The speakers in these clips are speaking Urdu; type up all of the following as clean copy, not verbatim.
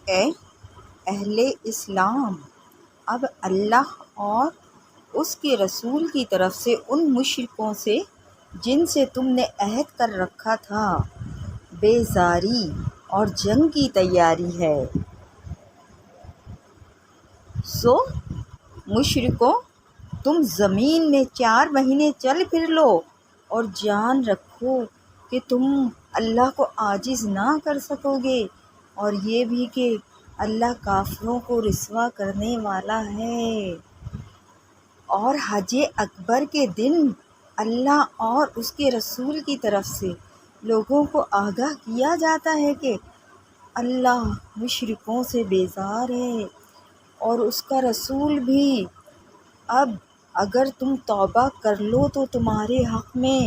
اے اہل اسلام، اب اللہ اور اس کے رسول کی طرف سے ان مشرکوں سے جن سے تم نے عہد کر رکھا تھا بیزاری اور جنگ کی تیاری ہے۔ سو مشرکوں، تم زمین میں 4 مہینے چل پھر لو اور جان رکھو کہ تم اللہ کو عاجز نہ کر سکو گے، اور یہ بھی کہ اللہ کافروں کو رسوا کرنے والا ہے۔ اور حج اکبر کے دن اللہ اور اس کے رسول کی طرف سے لوگوں کو آگاہ کیا جاتا ہے کہ اللہ مشرکوں سے بیزار ہے اور اس کا رسول بھی۔ اب اگر تم توبہ کر لو تو تمہارے حق میں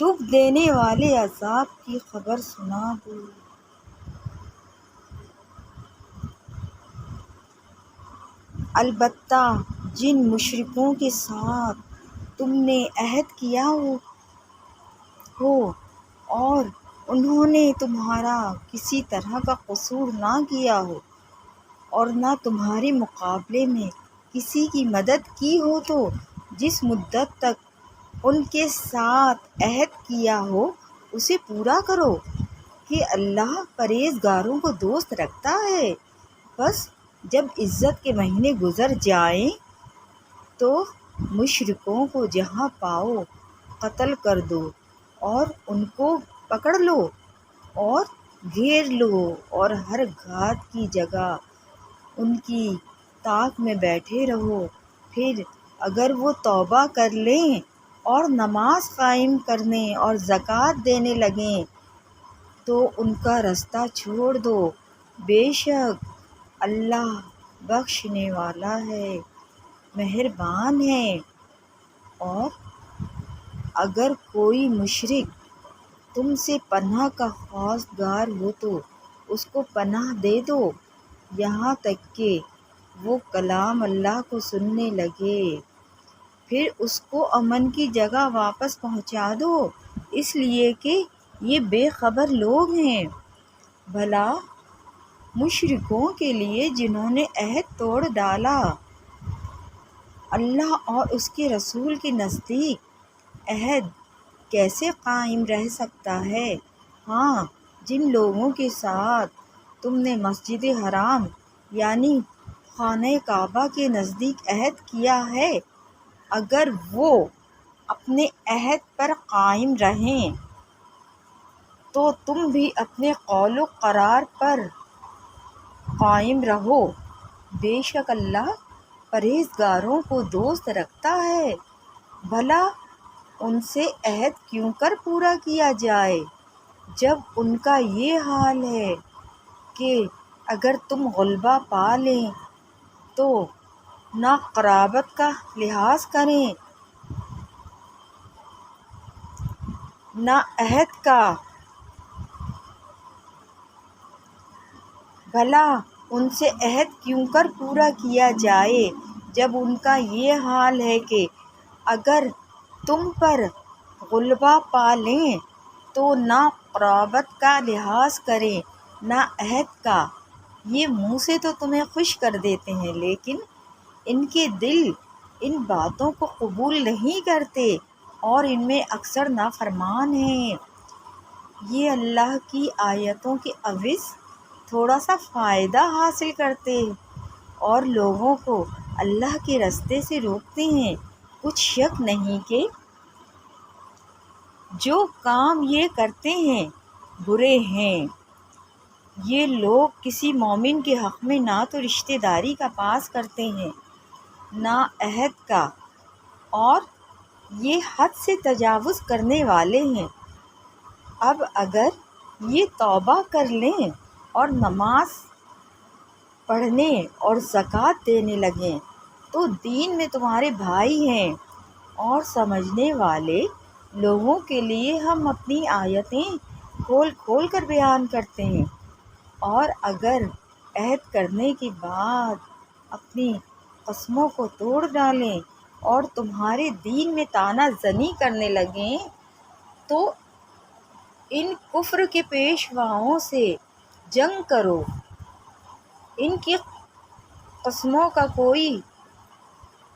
دکھ دینے والے عذاب کی خبر سنا دوں۔ البتہ جن مشرکوں کے ساتھ تم نے عہد کیا ہو اور انہوں نے تمہارا کسی طرح کا قصور نہ کیا ہو اور نہ تمہارے مقابلے میں کسی کی مدد کی ہو، تو جس مدت تک ان کے ساتھ عہد کیا ہو اسے پورا کرو کہ اللہ پرہیزگاروں کو دوست رکھتا ہے۔ بس جب عزت کے مہینے گزر جائیں تو مشرکوں کو جہاں پاؤ قتل کر دو اور ان کو پکڑ لو اور گھیر لو، اور ہر گھات کی جگہ ان کی طاق میں بیٹھے رہو۔ پھر اگر وہ توبہ کر لیں اور نماز قائم کرنے اور زکوٰۃ دینے لگیں تو ان کا رستہ چھوڑ دو، بے شک اللہ بخشنے والا ہے، مہربان ہے۔ اور اگر کوئی مشرک تم سے پناہ کا خواستگار ہو تو اس کو پناہ دے دو یہاں تک کہ وہ کلام اللہ کو سننے لگے، پھر اس کو امن کی جگہ واپس پہنچا دو، اس لیے کہ یہ بے خبر لوگ ہیں۔ بھلا مشرکوں کے لیے جنہوں نے عہد توڑ ڈالا، اللہ اور اس کے رسول کے نزدیک عہد کیسے قائم رہ سکتا ہے؟ ہاں، جن لوگوں کے ساتھ تم نے مسجد حرام یعنی خانہ کعبہ کے نزدیک عہد کیا ہے، اگر وہ اپنے عہد پر قائم رہیں تو تم بھی اپنے قول و قرار پر قائم رہو، بے شک اللہ پرہیزگاروں کو دوست رکھتا ہے۔ بھلا ان سے عہد کیوں کر پورا کیا جائے جب ان کا یہ حال ہے کہ اگر تم غلبہ پا لیں تو نہ قرابت کا لحاظ کریں نہ عہد کا۔ بھلا ان سے عہد کیوں کر پورا کیا جائے جب ان کا یہ حال ہے کہ اگر تم پر غلبہ پا لیں تو نہ قرابت کا لحاظ کریں نہ عہد کا۔ یہ منہ سے تو تمہیں خوش کر دیتے ہیں لیکن ان کے دل ان باتوں کو قبول نہیں کرتے اور ان میں اکثر نافرمان ہیں۔ یہ اللہ کی آیتوں کے عوض تھوڑا سا فائدہ حاصل کرتے اور لوگوں کو اللہ کے رستے سے روکتے ہیں۔ کچھ شک نہیں کہ جو کام یہ کرتے ہیں برے ہیں۔ یہ لوگ کسی مومن کے حق میں نہ تو رشتہ داری کا پاس کرتے ہیں نہ عہد کا، اور یہ حد سے تجاوز کرنے والے ہیں۔ اب اگر یہ توبہ کر لیں اور نماز پڑھنے اور زکوٰۃ دینے لگیں تو دین میں تمہارے بھائی ہیں، اور سمجھنے والے لوگوں کے لیے ہم اپنی آیتیں کھول کھول کر بیان کرتے ہیں۔ اور اگر عہد کرنے کے بعد اپنی قسموں کو توڑ ڈالیں اور تمہارے دین میں طعنہ زنی کرنے لگیں تو ان کفر کے پیشواؤں سے جنگ کرو۔ ان کی قسموں کا کوئی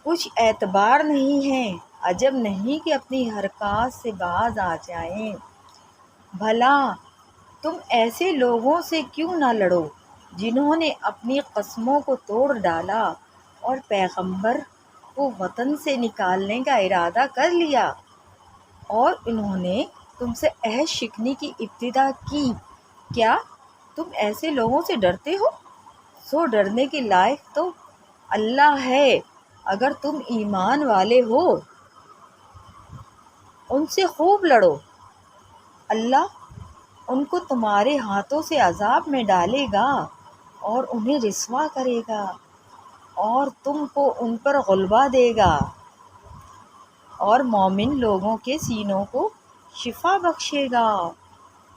کچھ اعتبار نہیں ہے، عجب نہیں کہ اپنی حرکات سے باز آ جائیں۔ بھلا تم ایسے لوگوں سے کیوں نہ لڑو جنہوں نے اپنی قسموں کو توڑ ڈالا اور پیغمبر کو وطن سے نکالنے کا ارادہ کر لیا، اور انہوں نے تم سے عہد شکنی کی ابتدا کی۔ کیا تم ایسے لوگوں سے ڈرتے ہو؟ سو ڈرنے کے لائق تو اللہ ہے۔ اگر تم ایمان والے ہو ان سے خوب لڑو، اللہ ان کو تمہارے ہاتھوں سے عذاب میں ڈالے گا اور انہیں رسوا کرے گا، اور تم کو ان پر غلبہ دے گا، اور مومن لوگوں کے سینوں کو شفا بخشے گا،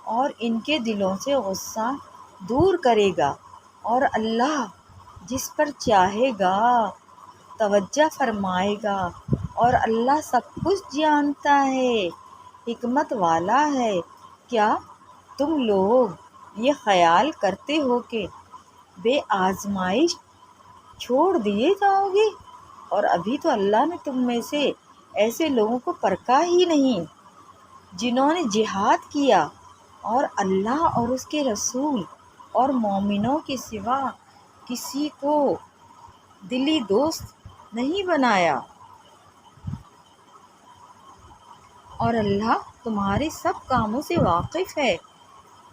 اور ان کے دلوں سے غصہ دور کرے گا، اور اللہ جس پر چاہے گا توجہ فرمائے گا، اور اللہ سب کچھ جانتا ہے، حکمت والا ہے۔ کیا تم لوگ یہ خیال کرتے ہو کہ بے آزمائش چھوڑ دیے جاؤ گے؟ اور ابھی تو اللہ نے تم میں سے ایسے لوگوں کو پرکھا ہی نہیں جنہوں نے جہاد کیا اور اللہ اور اس کے رسول اور مومنوں کے سوا کسی کو دلی دوست نہیں بنایا، اور اللہ تمہارے سب کاموں سے واقف ہے۔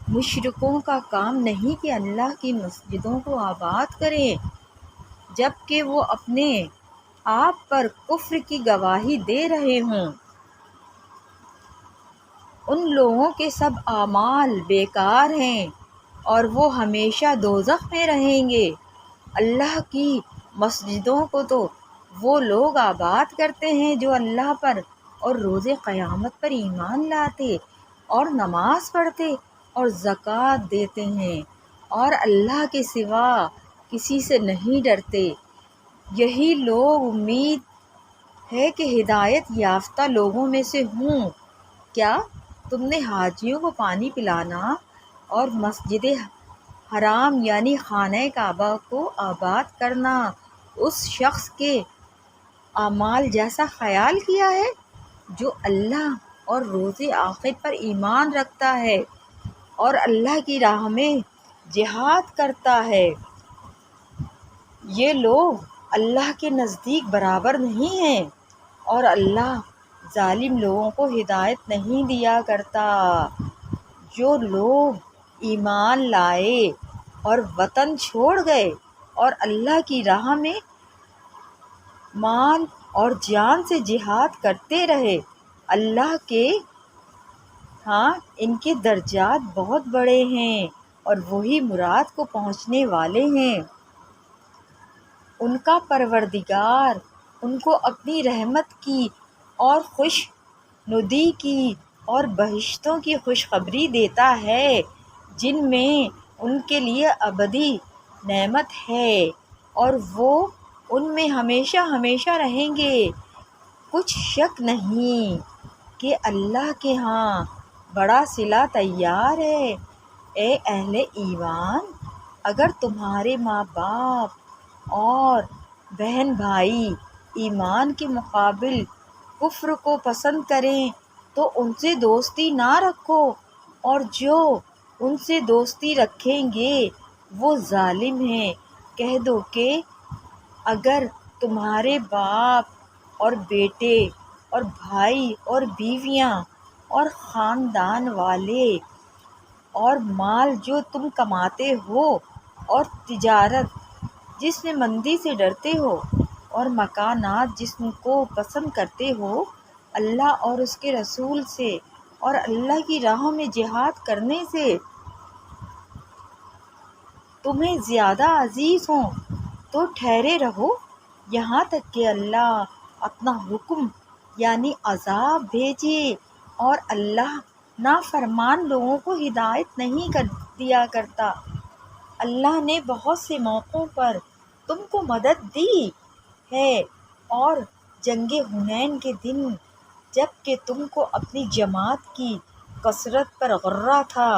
مشرکوں کا کام نہیں کہ اللہ کی مسجدوں کو آباد کریں جبکہ وہ اپنے آپ پر کفر کی گواہی دے رہے ہوں۔ ان لوگوں کے سب اعمال بیکار ہیں اور وہ ہمیشہ دوزخ میں رہیں گے۔ اللہ کی مسجدوں کو تو وہ لوگ آباد کرتے ہیں جو اللہ پر اور روز قیامت پر ایمان لاتے اور نماز پڑھتے اور زکوٰۃ دیتے ہیں اور اللہ کے سوا کسی سے نہیں ڈرتے۔ یہی لوگ امید ہے کہ ہدایت یافتہ لوگوں میں سے ہوں۔ کیا تم نے حاجیوں کو پانی پلانا اور مسجد حرام یعنی خانہ کعبہ کو آباد کرنا اس شخص کے اعمال جیسا خیال کیا ہے جو اللہ اور روز آخر پر ایمان رکھتا ہے اور اللہ کی راہ میں جہاد کرتا ہے؟ یہ لوگ اللہ کے نزدیک برابر نہیں ہیں، اور اللہ ظالم لوگوں کو ہدایت نہیں دیا کرتا۔ جو لوگ ایمان لائے اور وطن چھوڑ گئے اور اللہ کی راہ میں مال اور جان سے جہاد کرتے رہے، اللہ کے ہاں ان کے درجات بہت بڑے ہیں اور وہی مراد کو پہنچنے والے ہیں۔ ان کا پروردگار ان کو اپنی رحمت کی اور خوش ندی کی اور بہشتوں کی خوشخبری دیتا ہے جن میں ان کے لیے ابدی نعمت ہے، اور وہ ان میں ہمیشہ ہمیشہ رہیں گے۔ کچھ شک نہیں کہ اللہ کے ہاں بڑا صلہ تیار ہے۔ اے اہل ایمان، اگر تمہارے ماں باپ اور بہن بھائی ایمان کے مقابل کفر کو پسند کریں تو ان سے دوستی نہ رکھو، اور جو ان سے دوستی رکھیں گے وہ ظالم ہیں۔ کہہ دو کہ اگر تمہارے باپ اور بیٹے اور بھائی اور بیویاں اور خاندان والے اور مال جو تم کماتے ہو اور تجارت جس میں مندی سے ڈرتے ہو اور مکانات جس کو پسند کرتے ہو اللہ اور اس کے رسول سے اور اللہ کی راہ میں جہاد کرنے سے تمہیں زیادہ عزیز ہوں تو ٹھہرے رہو یہاں تک کہ اللہ اپنا حکم یعنی عذاب بھیجے، اور اللہ نافرمان لوگوں کو ہدایت نہیں دیا کرتا۔ اللہ نے بہت سے موقعوں پر تم کو مدد دی ہے، اور جنگ حنین کے دن جب کہ تم کو اپنی جماعت کی کثرت پر غرہ تھا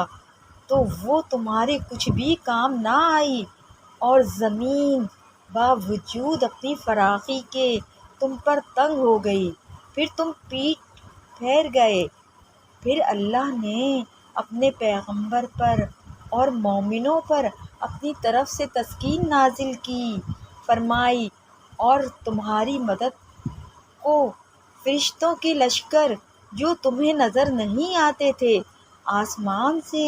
تو وہ تمہارے کچھ بھی کام نہ آئی، اور زمین باوجود اپنی فراخی کے تم پر تنگ ہو گئی، پھر تم پیٹ پھیر گئے۔ پھر اللہ نے اپنے پیغمبر پر اور مومنوں پر اپنی طرف سے تسکین نازل کی فرمائی، اور تمہاری مدد کو فرشتوں کے لشکر جو تمہیں نظر نہیں آتے تھے آسمان سے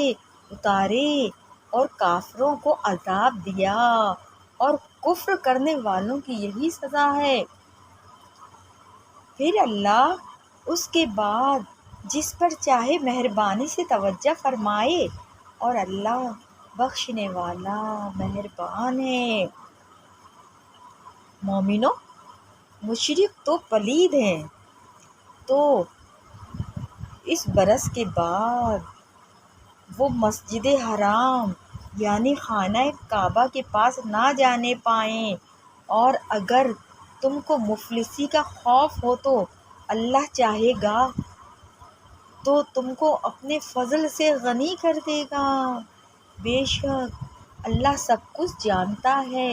اتارے، اور کافروں کو عذاب دیا، اور کفر کرنے والوں کی یہی سزا ہے۔ پھر اللہ اس کے بعد جس پر چاہے مہربانی سے توجہ فرمائے، اور اللہ بخشنے والا مہربان ہے۔ مومنو، مشرک تو پلید ہیں، تو اس برس کے بعد وہ مسجد حرام یعنی خانہ کعبہ کے پاس نہ جانے پائیں، اور اگر تم کو مفلسی کا خوف ہو تو اللہ چاہے گا تو تم کو اپنے فضل سے غنی کر دے گا۔ بے شک اللہ سب کچھ جانتا ہے،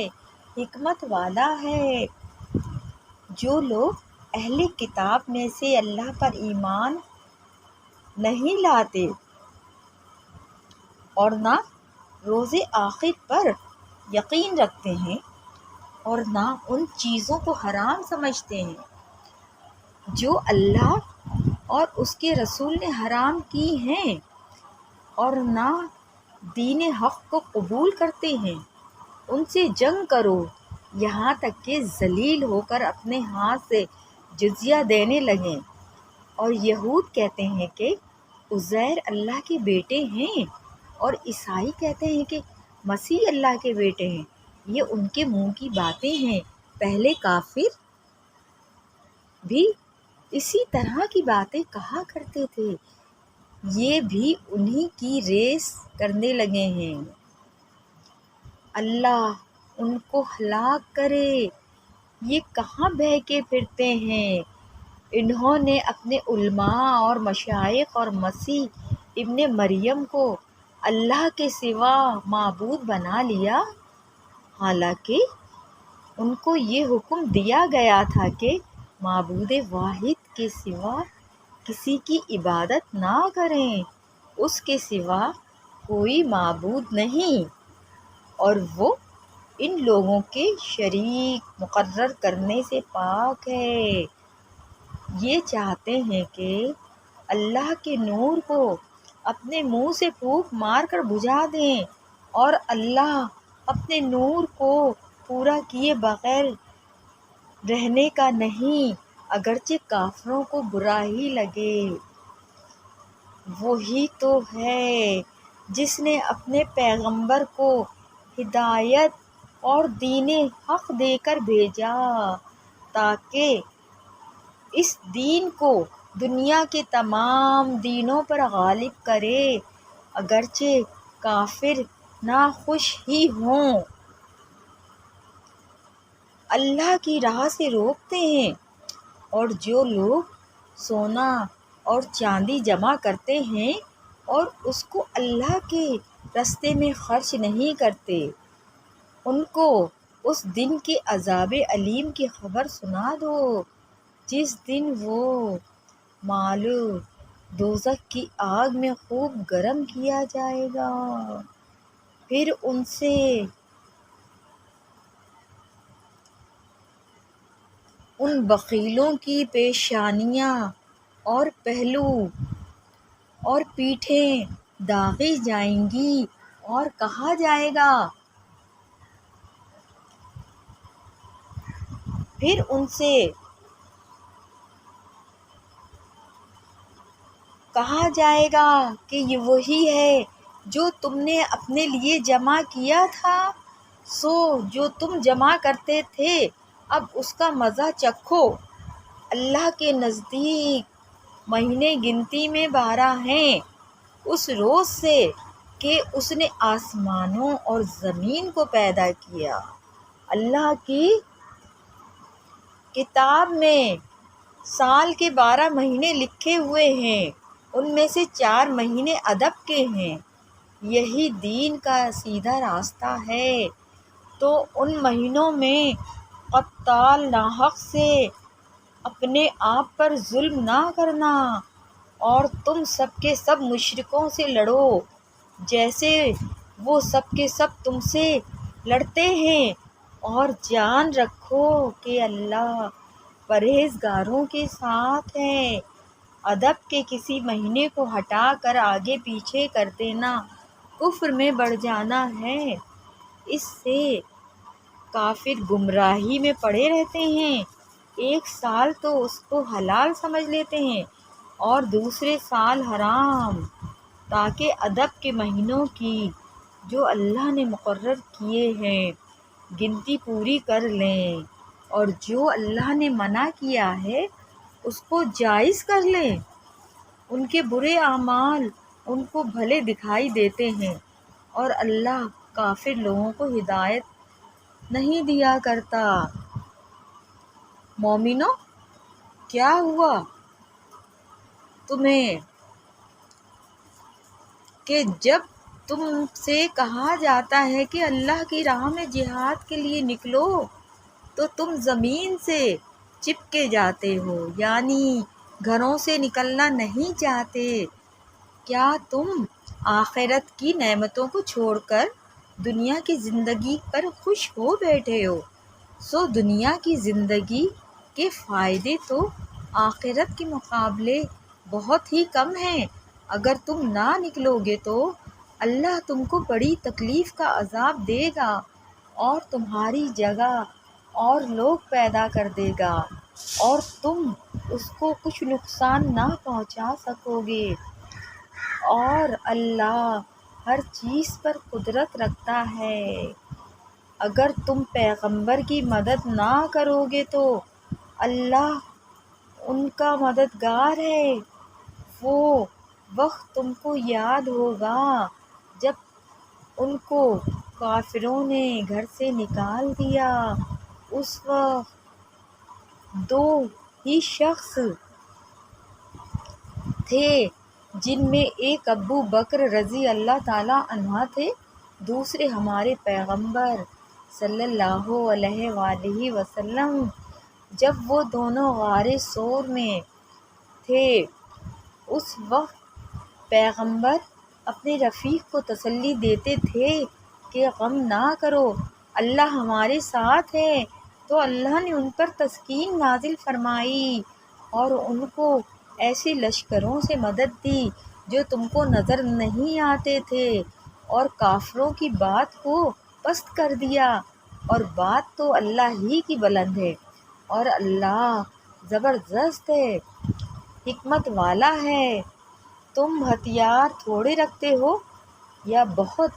حکمت والا ہے۔ جو لوگ اہل کتاب میں سے اللہ پر ایمان نہیں لاتے اور نہ روز آخر پر یقین رکھتے ہیں، اور نہ ان چیزوں کو حرام سمجھتے ہیں جو اللہ اور اس کے رسول نے حرام کی ہیں، اور نہ دین حق کو قبول کرتے ہیں، ان سے جنگ کرو یہاں تک کہ ذلیل ہو کر اپنے ہاتھ سے جزیہ دینے لگیں۔ اور یہود کہتے ہیں کہ عزیر اللہ کے بیٹے ہیں، اور عیسائی کہتے ہیں کہ مسیح اللہ کے بیٹے ہیں۔ یہ ان کے منہ کی باتیں ہیں، پہلے کافر بھی اسی طرح کی باتیں کہا کرتے تھے، یہ بھی انہی کی ریس کرنے لگے ہیں۔ اللہ ان کو ہلاک کرے، یہ کہاں بہکے پھرتے ہیں۔ انہوں نے اپنے علماء اور مشائخ اور مسیح ابن مریم کو اللہ کے سوا معبود بنا لیا، حالانکہ ان کو یہ حکم دیا گیا تھا کہ معبود واحد کے سوا کسی کی عبادت نہ کریں، اس کے سوا کوئی معبود نہیں، اور وہ ان لوگوں کے شریک مقرر کرنے سے پاک ہے۔ یہ چاہتے ہیں کہ اللہ کے نور کو اپنے منہ سے پھونک مار کر بجھا دیں، اور اللہ اپنے نور کو پورا کیے بغیر رہنے کا نہیں، اگرچہ کافروں کو برا ہی لگے۔ وہی تو ہے جس نے اپنے پیغمبر کو ہدایت اور دین حق دے کر بھیجا تاکہ اس دین کو دنیا کے تمام دینوں پر غالب کرے، اگرچہ کافر ناخوش ہی ہوں۔ اللہ کی راہ سے روکتے ہیں، اور جو لوگ سونا اور چاندی جمع کرتے ہیں اور اس کو اللہ کے راستے میں خرچ نہیں کرتے، ان کو اس دن کے عذاب علیم کی خبر سنا دو، جس دن وہ مال دوزخ کی آگ میں خوب گرم کیا جائے گا۔ پھر ان سے ان بخیلوں کی پیشانیاں اور پہلو اور پیٹھیں داغی جائیں گی، اور کہا جائے گا پھر ان سے کہا جائے گا کہ یہ وہی ہے جو تم نے اپنے لیے جمع کیا تھا، سو جو تم جمع کرتے تھے اب اس کا مزہ چکھو۔ اللہ کے نزدیک مہینے گنتی میں 12 ہیں، اس روز سے کہ اس نے آسمانوں اور زمین کو پیدا کیا۔ اللہ کی کتاب میں سال کے 12 مہینے لکھے ہوئے ہیں، ان میں سے 4 مہینے ادب کے ہیں، یہی دین کا سیدھا راستہ ہے۔ تو ان مہینوں میں قتال ناحق سے اپنے آپ پر ظلم نہ کرنا، اور تم سب کے سب مشرکوں سے لڑو جیسے وہ سب کے سب تم سے لڑتے ہیں، اور جان رکھو کہ اللہ پرہیزگاروں کے ساتھ ہے۔ ادب کے کسی مہینے کو ہٹا کر آگے پیچھے کر دینا کفر میں بڑھ جانا ہے۔ اس سے کافر گمراہی میں پڑے رہتے ہیں۔ ایک سال تو اس کو حلال سمجھ لیتے ہیں اور دوسرے سال حرام، تاکہ ادب کے مہینوں کی جو اللہ نے مقرر کیے ہیں گنتی پوری کر لیں، اور جو اللہ نے منع کیا ہے اس کو جائز کر لیں۔ ان کے برے اعمال ان کو بھلے دکھائی دیتے ہیں، اور اللہ کافر لوگوں کو ہدایت نہیں دیا کرتا۔ مومنو، کیا ہوا تمہیں کہ جب تم سے کہا جاتا ہے کہ اللہ کی راہ میں جہاد کے لیے نکلو تو تم زمین سے چپکے جاتے ہو، یعنی گھروں سے نکلنا نہیں چاہتے؟ کیا تم آخرت کی نعمتوں کو چھوڑ کر دنیا کی زندگی پر خوش ہو بیٹھے ہو؟ سو دنیا کی زندگی کے فائدے تو آخرت کے مقابلے بہت ہی کم ہیں۔ اگر تم نہ نکلو گے تو اللہ تم کو بڑی تکلیف کا عذاب دے گا، اور تمہاری جگہ اور لوگ پیدا کر دے گا، اور تم اس کو کچھ نقصان نہ پہنچا سکو گے، اور اللہ ہر چیز پر قدرت رکھتا ہے۔ اگر تم پیغمبر کی مدد نہ کرو گے تو اللہ ان کا مددگار ہے۔ وہ وقت تم کو یاد ہوگا جب ان کو کافروں نے گھر سے نکال دیا۔ اس وقت دو ہی شخص تھے جن میں ایک ابو بکر رضی اللہ تعالیٰ عنہ تھے، دوسرے ہمارے پیغمبر صلی اللہ علیہ وآلہ وسلم۔ جب وہ دونوں غار ثور میں تھے اس وقت پیغمبر اپنے رفیق کو تسلی دیتے تھے کہ غم نہ کرو، اللہ ہمارے ساتھ ہے۔ تو اللہ نے ان پر تسکین نازل فرمائی اور ان کو ایسے لشکروں سے مدد دی جو تم کو نظر نہیں آتے تھے، اور کافروں کی بات کو پست کر دیا، اور بات تو اللہ ہی کی بلند ہے، اور اللہ زبردست ہے، حکمت والا ہے۔ تم ہتھیار تھوڑے رکھتے ہو یا بہت؟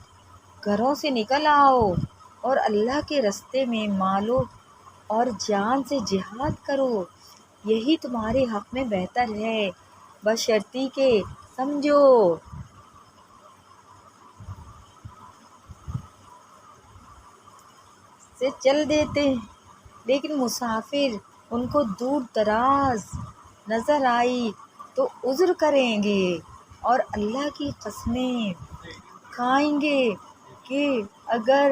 گھروں سے نکل آؤ اور اللہ کے راستے میں مالو اور جان سے جہاد کرو، یہی تمہارے حق میں بہتر ہے، بشرطیکہ کہ سمجھو۔ سے چل دیتے لیکن مسافر ان کو دور دراز نظر آئی تو عذر کریں گے اور اللہ کی قسمیں کھائیں گے کہ اگر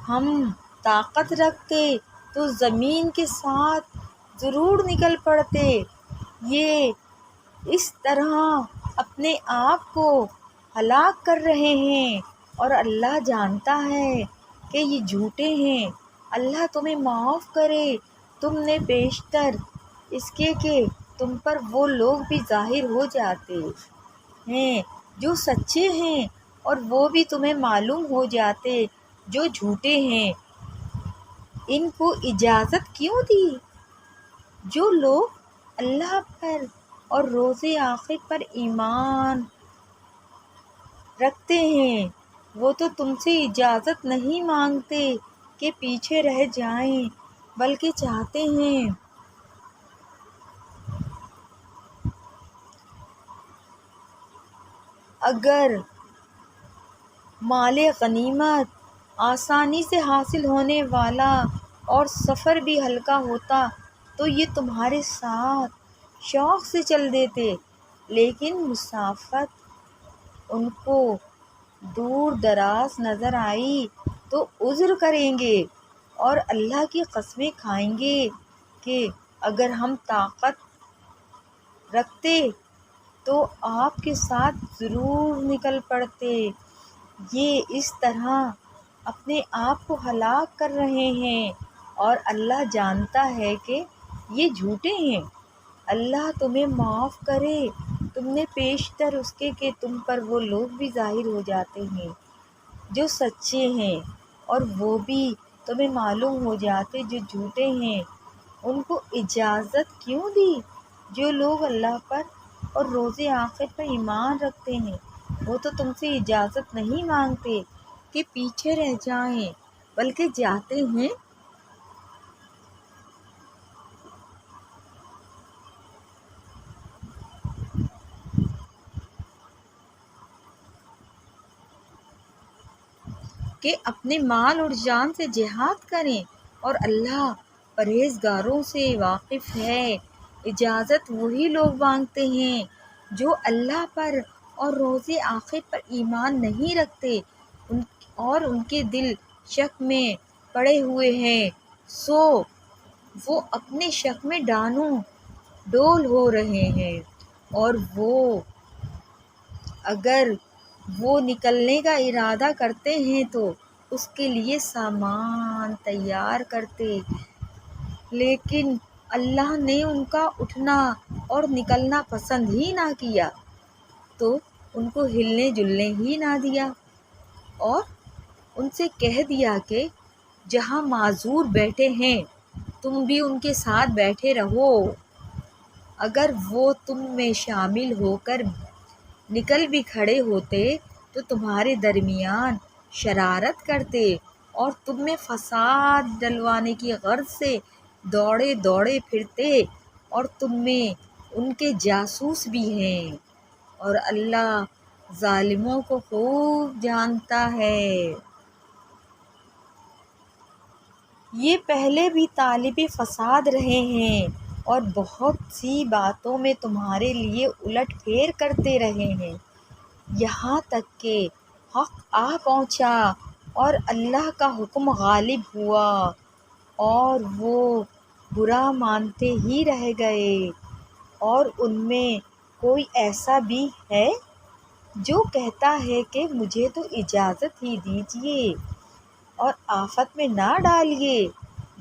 ہم طاقت رکھتے تو زمین کے ساتھ ضرور نکل پڑتے۔ یہ اس طرح اپنے آپ کو ہلاک کر رہے ہیں، اور اللہ جانتا ہے کہ یہ جھوٹے ہیں۔ اللہ تمہیں معاف کرے، تم نے بیشتر اس کے کہ تم پر وہ لوگ بھی ظاہر ہو جاتے ہیں جو سچے ہیں، اور وہ بھی تمہیں معلوم ہو جاتے جو جھوٹے ہیں۔ ان کو اجازت کیوں دی؟ جو لوگ اللہ پر اور روز آخر پر ایمان رکھتے ہیں وہ تو تم سے اجازت نہیں مانگتے کہ پیچھے رہ جائیں، بلکہ چاہتے ہیں اگر مال غنیمت آسانی سے حاصل ہونے والا اور سفر بھی ہلکا ہوتا تو یہ تمہارے ساتھ شوق سے چل دیتے، لیکن مسافت ان کو دور دراز نظر آئی تو عذر کریں گے اور اللہ کی قسمیں کھائیں گے کہ اگر ہم طاقت رکھتے تو آپ کے ساتھ ضرور نکل پڑتے۔ یہ اس طرح اپنے آپ کو ہلاک کر رہے ہیں اور اللہ جانتا ہے کہ یہ جھوٹے ہیں۔ اللہ تمہیں معاف کرے، تم نے پیشتر اس کے کہ تم پر وہ لوگ بھی ظاہر ہو جاتے ہیں جو سچے ہیں، اور وہ بھی تمہیں معلوم ہو جاتے جو جھوٹے ہیں۔ ان کو اجازت کیوں دی جو لوگ اللہ پر اور روز آخر پر ایمان رکھتے ہیں؟ وہ تو تم سے اجازت نہیں مانگتے کہ پیچھے رہ جائیں، بلکہ جاتے ہیں کہ اپنے مال اور جان سے جہاد کریں، اور اللہ پرہیزگاروں سے واقف ہے۔ اجازت وہی لوگ مانگتے ہیں جو اللہ پر اور روز آخر پر ایمان نہیں رکھتے اور ان کے دل شک میں پڑے ہوئے ہیں، سو وہ اپنے شک میں ڈانوں ڈول ہو رہے ہیں، اور اگر وہ نکلنے کا ارادہ کرتے ہیں تو اس کے لیے سامان تیار کرتے، لیکن اللہ نے ان کا اٹھنا اور نکلنا پسند ہی نہ کیا تو ان کو ہلنے جلنے ہی نہ دیا، اور ان سے کہہ دیا کہ جہاں معذور بیٹھے ہیں تم بھی ان کے ساتھ بیٹھے رہو۔ اگر وہ تم میں شامل ہو کر نکل بھی کھڑے ہوتے تو تمہارے درمیان شرارت کرتے اور تم میں فساد ڈلوانے کی غرض سے دوڑے دوڑے پھرتے، اور تم میں ان کے جاسوس بھی ہیں، اور اللہ ظالموں کو خوب جانتا ہے۔ یہ پہلے بھی طالب فساد رہے ہیں اور بہت سی باتوں میں تمہارے لیے الٹ پھیر کرتے رہے ہیں، یہاں تک کہ حق آ پہنچا اور اللہ کا حکم غالب ہوا، اور وہ برا مانتے ہی رہ گئے۔ اور ان میں کوئی ایسا بھی ہے جو کہتا ہے کہ مجھے تو اجازت ہی دیجیے اور آفت میں نہ ڈالیے،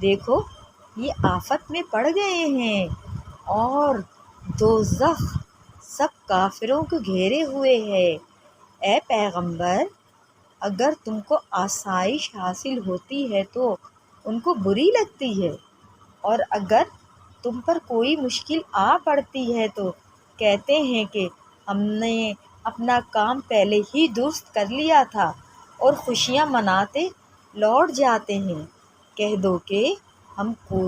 دیکھو یہ آفت میں پڑ گئے ہیں اور دوزخ سب کافروں کو گھیرے ہوئے ہے۔ اے پیغمبر، اگر تم کو آسائش حاصل ہوتی ہے تو ان کو بری لگتی ہے، اور اگر تم پر کوئی مشکل آ پڑتی ہے تو کہتے ہیں کہ ہم نے اپنا کام پہلے ہی درست کر لیا تھا، اور خوشیاں مناتے لوٹ جاتے ہیں۔ کہہ دو کہ ہم کو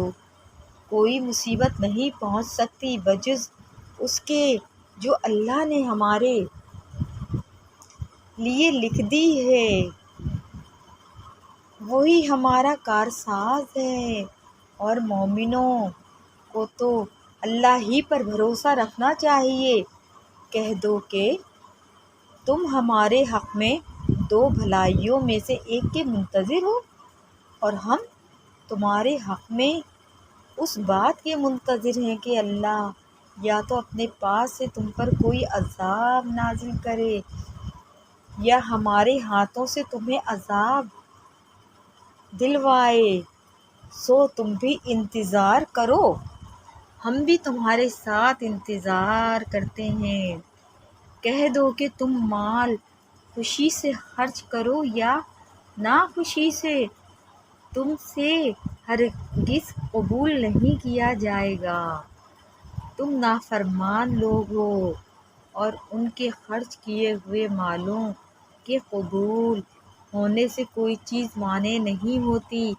کوئی مصیبت نہیں پہنچ سکتی بجز اس کے جو اللہ نے ہمارے لیے لکھ دی ہے، وہی ہمارا کارساز ہے، اور مومنوں کو تو اللہ ہی پر بھروسہ رکھنا چاہیے۔ کہہ دو کہ تم ہمارے حق میں دو بھلائیوں میں سے ایک کے منتظر ہو، اور ہم تمہارے حق میں اس بات کے منتظر ہیں کہ اللہ یا تو اپنے پاس سے تم پر کوئی عذاب نازل کرے یا ہمارے ہاتھوں سے تمہیں عذاب دلوائے، سو تم بھی انتظار کرو، ہم بھی تمہارے ساتھ انتظار کرتے ہیں۔ کہہ دو کہ تم مال خوشی سے خرچ کرو یا ناخوشی سے، تم سے ہرگز قبول نہیں کیا جائے گا، تم نافرمان لوگ ہو، اور ان کے خرچ کیے ہوئے مالوں کے قبول ہونے سے کوئی چیز مانع نہیں ہوتی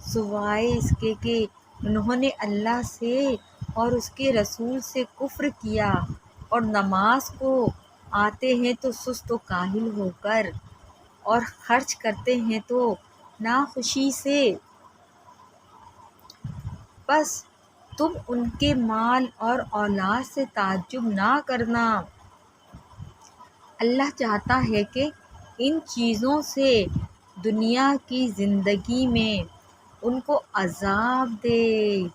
سوائے اس کے کہ انہوں نے اللہ سے اور اس کے رسول سے کفر کیا، اور نماز کو آتے ہیں تو سست و کاہل ہو کر، اور خرچ کرتے ہیں تو ناخوشی سے۔ بس تم ان کے مال اور اولاد سے تعجب نہ کرنا۔ اللہ چاہتا ہے کہ ان چیزوں سے دنیا کی زندگی میں ان کو عذاب دے،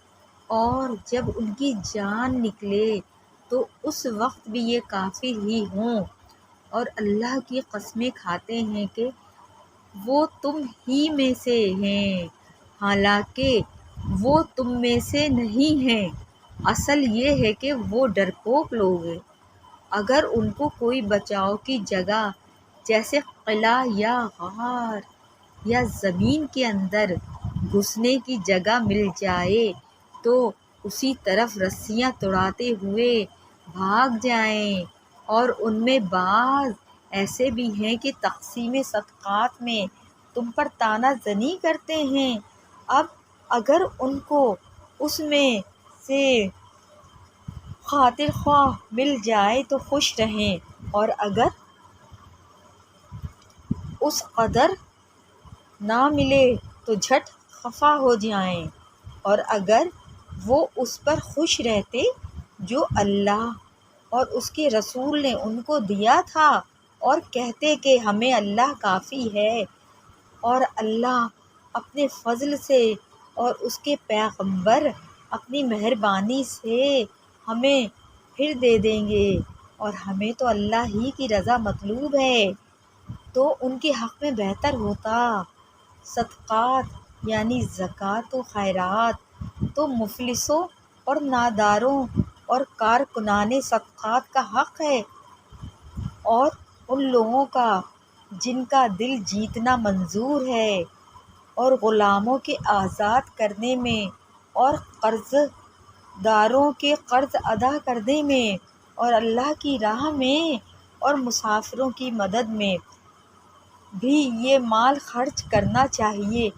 اور جب ان کی جان نکلے تو اس وقت بھی یہ کافر ہی ہوں، اور اللہ کی قسمیں کھاتے ہیں کہ وہ تم ہی میں سے ہیں، حالانکہ وہ تم میں سے نہیں ہیں۔ اصل یہ ہے کہ وہ ڈرپوک لوگ ہیں۔ اگر ان کو کوئی بچاؤ کی جگہ جیسے قلعہ یا غار یا زمین کے اندر گھسنے کی جگہ مل جائے تو اسی طرف رسیاں توڑاتے ہوئے بھاگ جائیں، اور ان میں بعض ایسے بھی ہیں کہ تقسیم صدقات میں تم پر طعنہ زنی کرتے ہیں۔ اب اگر ان کو اس میں سے خاطر خواہ مل جائے تو خوش رہیں، اور اگر اس قدر نہ ملے تو جھٹ خفا ہو جائیں، اور اگر وہ اس پر خوش رہتے جو اللہ اور اس کے رسول نے ان کو دیا تھا، اور کہتے کہ ہمیں اللہ کافی ہے، اور اللہ اپنے فضل سے اور اس کے پیغمبر اپنی مہربانی سے ہمیں پھر دے دیں گے، اور ہمیں تو اللہ ہی کی رضا مطلوب ہے، تو ان کے حق میں بہتر ہوتا۔ صدقات یعنی زکوٰۃ و خیرات تو مفلسوں اور ناداروں اور کارکنان صدقات کا حق ہے، اور ان لوگوں کا جن کا دل جیتنا منظور ہے، اور غلاموں کے آزاد کرنے میں، اور قرض داروں کے قرض ادا کرنے میں، اور اللہ کی راہ میں، اور مسافروں کی مدد میں بھی یہ مال خرچ کرنا چاہیے۔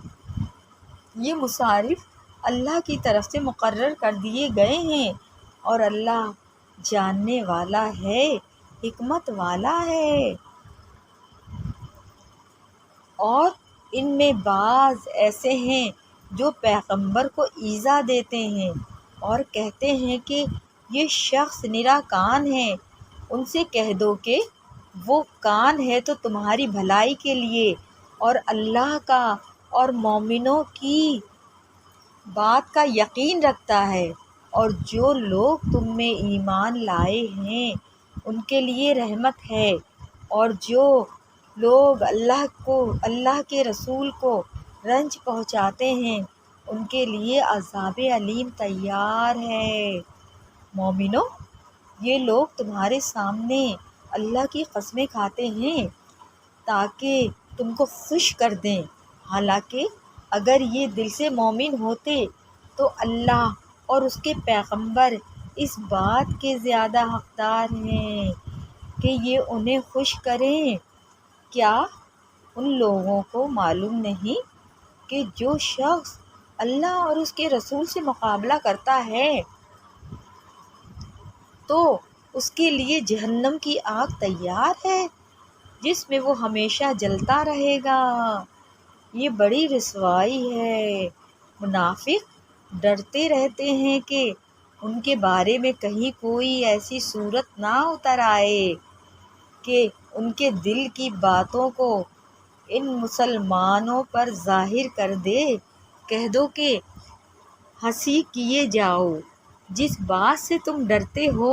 یہ مصارف اللہ کی طرف سے مقرر کر دیے گئے ہیں، اور اللہ جاننے والا ہے، حکمت والا ہے۔ اور ان میں بعض ایسے ہیں جو پیغمبر کو ایذا دیتے ہیں اور کہتے ہیں کہ یہ شخص نرا کان ہے۔ ان سے کہہ دو کہ وہ کان ہے تو تمہاری بھلائی کے لیے، اور اللہ کا اور مومنوں کی بات کا یقین رکھتا ہے، اور جو لوگ تم میں ایمان لائے ہیں ان کے لیے رحمت ہے، اور جو لوگ اللہ کے رسول کو رنج پہنچاتے ہیں ان کے لیے عذاب علیم تیار ہے۔ مومنو، یہ لوگ تمہارے سامنے اللہ کی قسمیں کھاتے ہیں تاکہ تم کو خوش کر دیں، حالانکہ اگر یہ دل سے مومن ہوتے تو اللہ اور اس کے پیغمبر اس بات کے زیادہ حقدار ہیں کہ یہ انہیں خوش کریں۔ کیا ان لوگوں کو معلوم نہیں کہ جو شخص اللہ اور اس کے رسول سے مقابلہ کرتا ہے تو اس کے لیے جہنم کی آگ تیار ہے جس میں وہ ہمیشہ جلتا رہے گا۔ یہ بڑی رسوائی ہے۔ منافق ڈرتے رہتے ہیں کہ ان کے بارے میں کہیں کوئی ایسی صورت نہ اتر آئے کہ ان کے دل کی باتوں کو ان مسلمانوں پر ظاہر کر دے۔ کہہ دو کہ ہنسی کیے جاؤ، جس بات سے تم ڈرتے ہو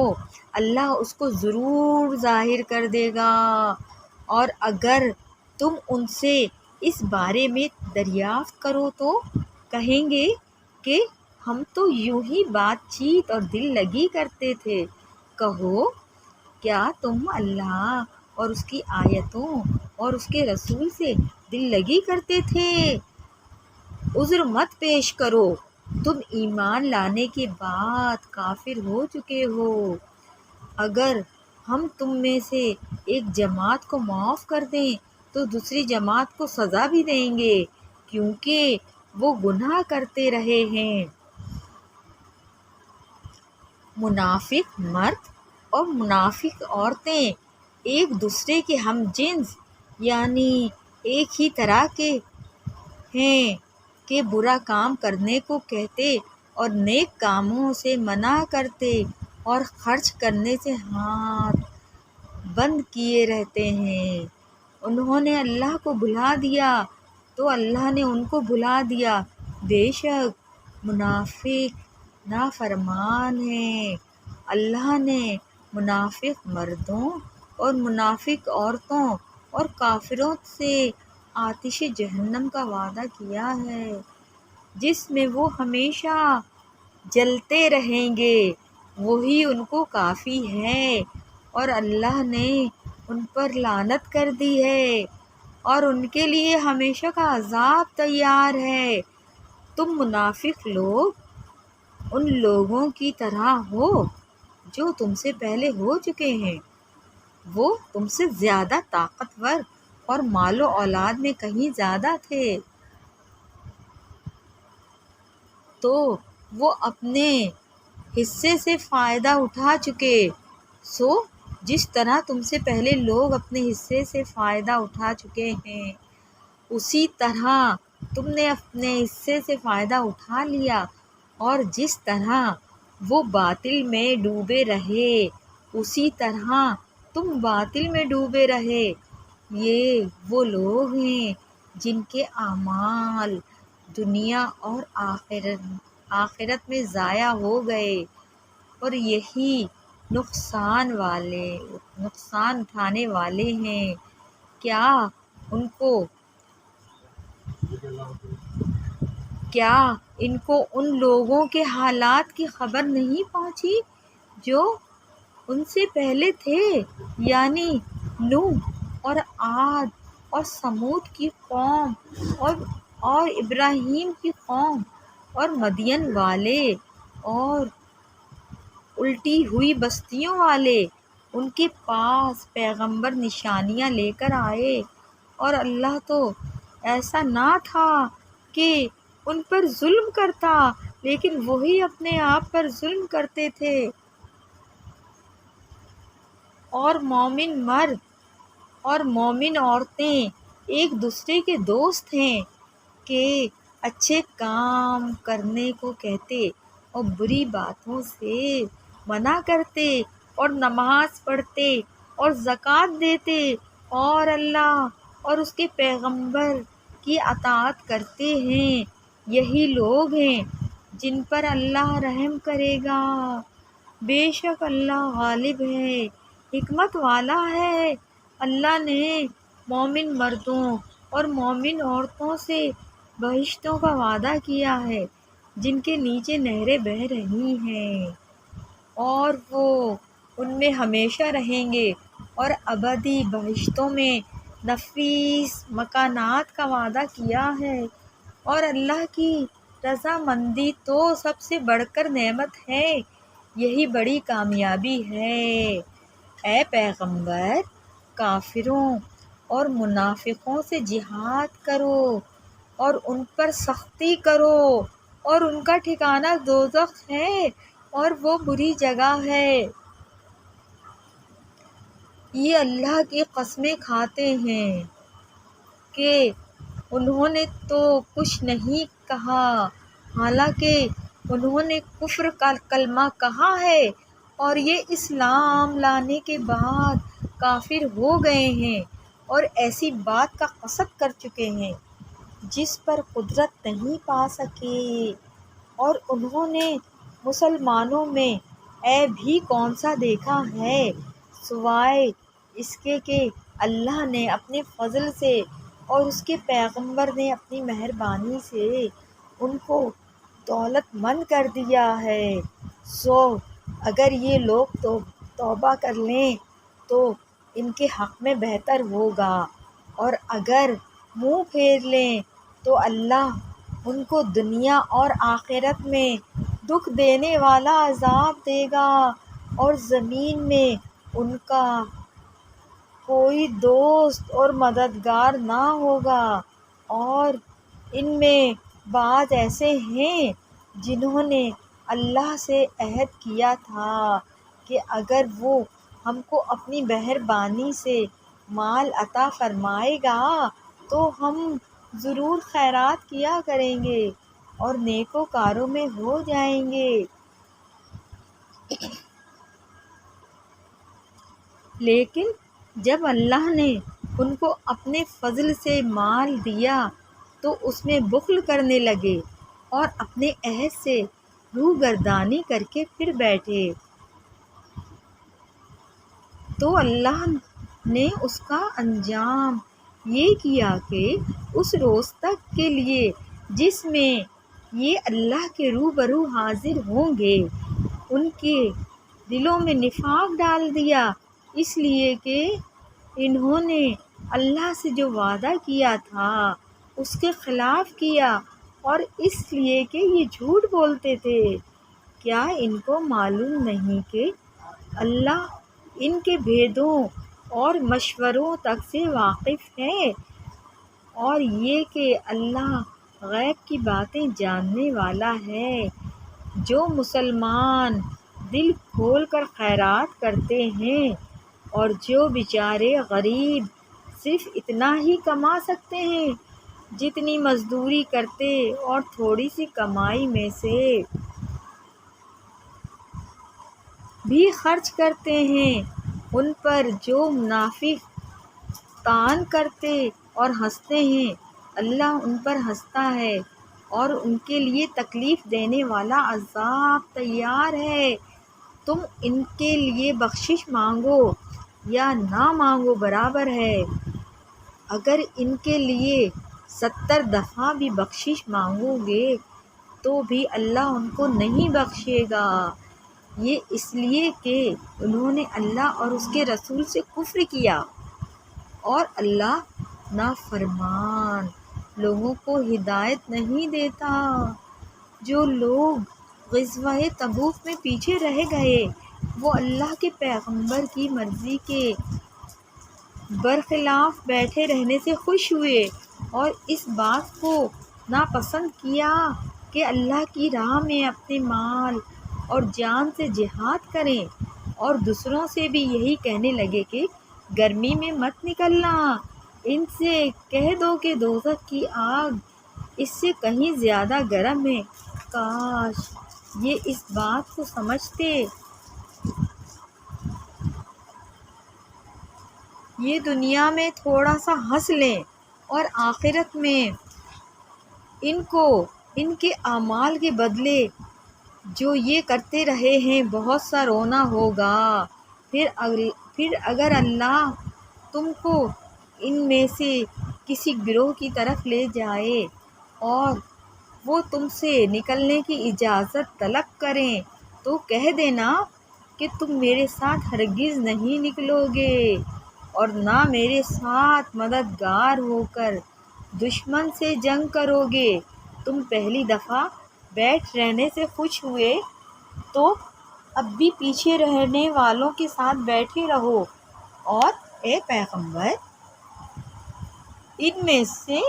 اللہ اس کو ضرور ظاہر کر دے گا، اور اگر تم ان سے اس بارے میں دریافت کرو تو کہیں گے کہ ہم تو یوں ہی بات چیت اور دل لگی کرتے تھے۔ کہو، کیا تم اللہ اور اس کی آیتوں اور اس کے رسول سے دل لگی کرتے تھے؟ عذر مت پیش کرو، تم ایمان لانے کے بعد کافر ہو چکے ہو۔ اگر ہم تم میں سے ایک جماعت کو معاف کر دیں تو دوسری جماعت کو سزا بھی دیں گے، کیونکہ وہ گناہ کرتے رہے ہیں۔ منافق مرد اور منافق عورتیں ایک دوسرے کے ہم جنس یعنی ایک ہی طرح کے ہیں کہ برا کام کرنے کو کہتے اور نیک کاموں سے منع کرتے اور خرچ کرنے سے ہاتھ بند کیے رہتے ہیں۔ انہوں نے اللہ کو بھلا دیا تو اللہ نے ان کو بھلا دیا۔ بے شک منافق نافرمان ہیں۔ اللہ نے منافق مردوں اور منافق عورتوں اور کافروں سے آتش جہنم کا وعدہ کیا ہے، جس میں وہ ہمیشہ جلتے رہیں گے، وہی ان کو کافی ہے، اور اللہ نے ان پر لعنت کر دی ہے اور ان کے لیے ہمیشہ کا عذاب تیار ہے۔ تم منافق لوگ ان لوگوں کی طرح ہو جو تم سے پہلے ہو چکے ہیں، وہ تم سے زیادہ طاقتور اور مال و اولاد میں کہیں زیادہ تھے، تو وہ اپنے حصے سے فائدہ اٹھا چکے۔ سو جس طرح تم سے پہلے لوگ اپنے حصے سے فائدہ اٹھا چکے ہیں، اسی طرح تم نے اپنے حصے سے فائدہ اٹھا لیا، اور جس طرح وہ باطل میں ڈوبے رہے اسی طرح تم باطل میں ڈوبے رہے۔ یہ وہ لوگ ہیں جن کے اعمال دنیا اور آخرت میں ضائع ہو گئے، اور یہی نقصان اٹھانے والے ہیں۔ کیا ان کو ان لوگوں کے حالات کی خبر نہیں پہنچی جو ان سے پہلے تھے، یعنی نوح اور عاد اور ثمود کی قوم اور ابراہیم کی قوم اور مدین والے اور الٹی ہوئی بستیوں والے؟ ان کے پاس پیغمبر نشانیاں لے کر آئے، اور اللہ تو ایسا نہ تھا کہ ان پر ظلم کرتا، لیکن وہی اپنے آپ پر ظلم کرتے تھے۔ اور مومن مرد اور مومن عورتیں ایک دوسرے کے دوست ہیں کہ اچھے کام کرنے کو کہتے اور بری باتوں سے منع کرتے اور نماز پڑھتے اور زکوٰۃ دیتے اور اللہ اور اس کے پیغمبر کی اطاعت کرتے ہیں۔ یہی لوگ ہیں جن پر اللہ رحم کرے گا۔ بے شک اللہ غالب ہے، حکمت والا ہے۔ اللہ نے مومن مردوں اور مومن عورتوں سے بہشتوں کا وعدہ کیا ہے جن کے نیچے نہریں بہہ رہی ہیں، اور وہ ان میں ہمیشہ رہیں گے، اور ابدی بہشتوں میں نفیس مکانات کا وعدہ کیا ہے۔ اور اللہ کی رضامندی تو سب سے بڑھ کر نعمت ہے، یہی بڑی کامیابی ہے۔ اے پیغمبر، کافروں اور منافقوں سے جہاد کرو اور ان پر سختی کرو، اور ان کا ٹھکانہ دوزخ ہے اور وہ بری جگہ ہے۔ یہ اللہ کی قسمیں کھاتے ہیں کہ انہوں نے تو کچھ نہیں کہا، حالانکہ انہوں نے کفر کا کلمہ کہا ہے، اور یہ اسلام لانے کے بعد کافر ہو گئے ہیں اور ایسی بات کا قصد کر چکے ہیں جس پر قدرت نہیں پا سکے۔ اور انہوں نے مسلمانوں میں عیب بھی کون سا دیکھا ہے سوائے اس کے کہ اللہ نے اپنے فضل سے اور اس کے پیغمبر نے اپنی مہربانی سے ان کو دولت مند کر دیا ہے۔ سو اگر یہ لوگ توبہ کر لیں تو ان کے حق میں بہتر ہوگا، اور اگر منہ پھیر لیں تو اللہ ان کو دنیا اور آخرت میں دکھ دینے والا عذاب دے گا، اور زمین میں ان کا کوئی دوست اور مددگار نہ ہوگا۔ اور ان میں بعض ایسے ہیں جنہوں نے اللہ سے عہد کیا تھا کہ اگر وہ ہم کو اپنی مہربانی سے مال عطا فرمائے گا تو ہم ضرور خیرات کیا کریں گے۔ اور نیکوکاروں میں ہو جائیں گے۔ لیکن جب اللہ نے ان کو اپنے فضل سے مال دیا تو اس میں بخل کرنے لگے اور اپنے عہد سے روگردانی کر کے پھر بیٹھے، تو اللہ نے اس کا انجام یہ کیا کہ اس روز تک کے لیے جس میں یہ اللہ کے روبرو حاضر ہوں گے ان کے دلوں میں نفاق ڈال دیا، اس لیے کہ انہوں نے اللہ سے جو وعدہ کیا تھا اس کے خلاف کیا، اور اس لیے کہ یہ جھوٹ بولتے تھے۔ کیا ان کو معلوم نہیں کہ اللہ ان کے بھیدوں اور مشوروں تک سے واقف ہے، اور یہ کہ اللہ غیب کی باتیں جاننے والا ہے؟ جو مسلمان دل کھول کر خیرات کرتے ہیں اور جو بیچارے غریب صرف اتنا ہی کما سکتے ہیں جتنی مزدوری کرتے اور تھوڑی سی کمائی میں سے بھی خرچ کرتے ہیں، ان پر جو منافق طعن کرتے اور ہنستے ہیں اللہ ان پر ہنستا ہے اور ان کے لیے تکلیف دینے والا عذاب تیار ہے۔ تم ان کے لیے بخشش مانگو یا نہ مانگو برابر ہے، اگر ان کے لیے 70 دفعہ بھی بخشش مانگو گے تو بھی اللہ ان کو نہیں بخشے گا، یہ اس لیے کہ انہوں نے اللہ اور اس کے رسول سے کفر کیا، اور اللہ نافرمان لوگوں کو ہدایت نہیں دیتا۔ جو لوگ غزوہ تبوک میں پیچھے رہ گئے وہ اللہ کے پیغمبر کی مرضی کے برخلاف بیٹھے رہنے سے خوش ہوئے اور اس بات کو ناپسند کیا کہ اللہ کی راہ میں اپنے مال اور جان سے جہاد کریں، اور دوسروں سے بھی یہی کہنے لگے کہ گرمی میں مت نکلنا، ان سے کہہ دو کہ دوزخ کی آگ اس سے کہیں زیادہ گرم ہے، کاش یہ اس بات کو سمجھتے۔ یہ دنیا میں تھوڑا سا ہنس لیں اور آخرت میں ان کو ان کے اعمال کے بدلے جو یہ کرتے رہے ہیں بہت سا رونا ہوگا۔ پھر اگر اللہ تم کو ان میں سے کسی گروہ کی طرف لے جائے اور وہ تم سے نکلنے کی اجازت طلب کریں تو کہہ دینا کہ تم میرے ساتھ ہرگز نہیں نکلو گے اور نہ میرے ساتھ مددگار ہو کر دشمن سے جنگ کرو گے، تم پہلی دفعہ بیٹھ رہنے سے خوش ہوئے تو اب بھی پیچھے رہنے والوں کے ساتھ بیٹھے رہو، اور اے پیغمبر ان میں سے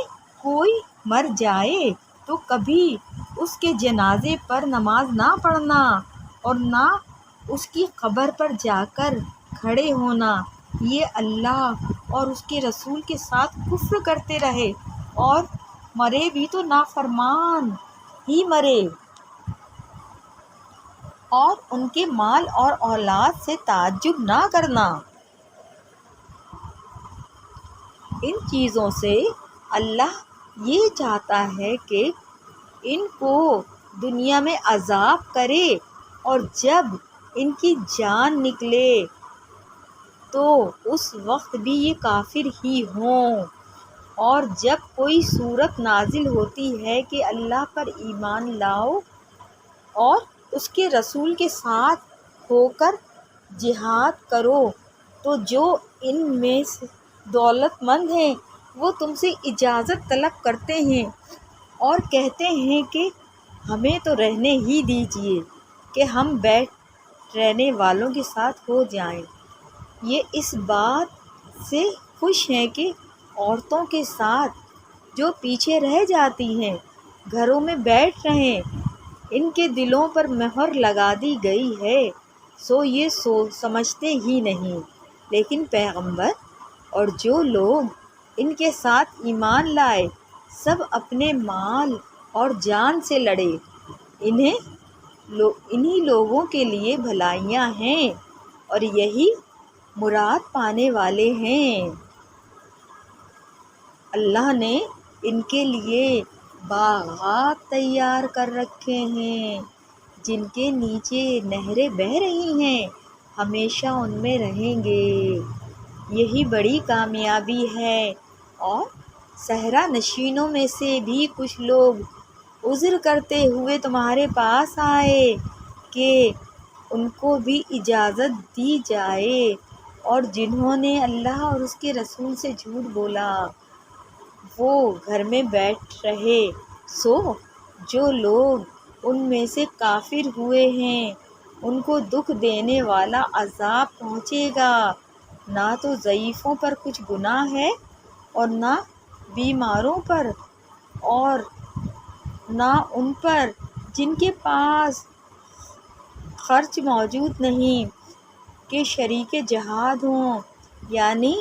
کوئی مر جائے تو کبھی اس کے جنازے پر نماز نہ پڑھنا اور نہ اس کی قبر پر جا کر کھڑے ہونا، یہ اللہ اور اس کے رسول کے ساتھ کفر کرتے رہے اور مرے بھی تو نافرمان ہی مرے، اور ان کے مال اور اولاد سے تعجب نہ کرنا۔ ان چیزوں سے اللہ یہ چاہتا ہے کہ ان کو دنیا میں عذاب کرے اور جب ان کی جان نکلے تو اس وقت بھی یہ کافر ہی ہوں، اور جب کوئی صورت نازل ہوتی ہے کہ اللہ پر ایمان لاؤ اور اس کے رسول کے ساتھ ہو کر جہاد کرو تو جو ان میں سے دولت مند ہیں وہ تم سے اجازت طلب کرتے ہیں اور کہتے ہیں کہ ہمیں تو رہنے ہی دیجیے کہ ہم بیٹھ رہنے والوں کے ساتھ ہو جائیں، یہ اس بات سے خوش ہیں کہ عورتوں کے ساتھ جو پیچھے رہ جاتی ہیں گھروں میں بیٹھ رہیں، ان کے دلوں پر مہر لگا دی گئی ہے سو یہ سمجھتے ہی نہیں۔ لیکن پیغمبر اور جو لوگ ان کے ساتھ ایمان لائے سب اپنے مال اور جان سے لڑے، انہی لوگوں کے لیے بھلائیاں ہیں اور یہی مراد پانے والے ہیں۔ اللہ نے ان کے لیے باغات تیار کر رکھے ہیں جن کے نیچے نہریں بہہ رہی ہیں، ہمیشہ ان میں رہیں گے۔ یہی بڑی کامیابی ہے۔ اور صحرا نشینوں میں سے بھی کچھ لوگ عذر کرتے ہوئے تمہارے پاس آئے کہ ان کو بھی اجازت دی جائے، اور جنہوں نے اللہ اور اس کے رسول سے جھوٹ بولا وہ گھر میں بیٹھ رہے۔ سو جو لوگ ان میں سے کافر ہوئے ہیں ان کو دکھ دینے والا عذاب پہنچے گا۔ نہ تو ضعیفوں پر کچھ گناہ ہے اور نہ بیماروں پر، اور نہ ان پر جن کے پاس خرچ موجود نہیں کہ شریک جہاد ہوں، یعنی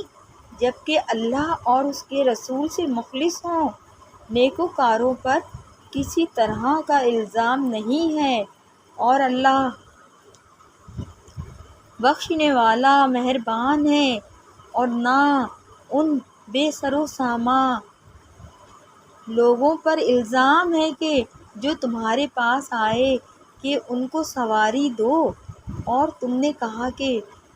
جبکہ اللہ اور اس کے رسول سے مخلص ہوں۔ نیکوکاروں پر کسی طرح کا الزام نہیں ہے، اور اللہ بخشنے والا مہربان ہے۔ اور نہ ان بے سر و ساماں لوگوں پر الزام ہے کہ جو تمہارے پاس آئے کہ ان کو سواری دو، اور تم نے کہا کہ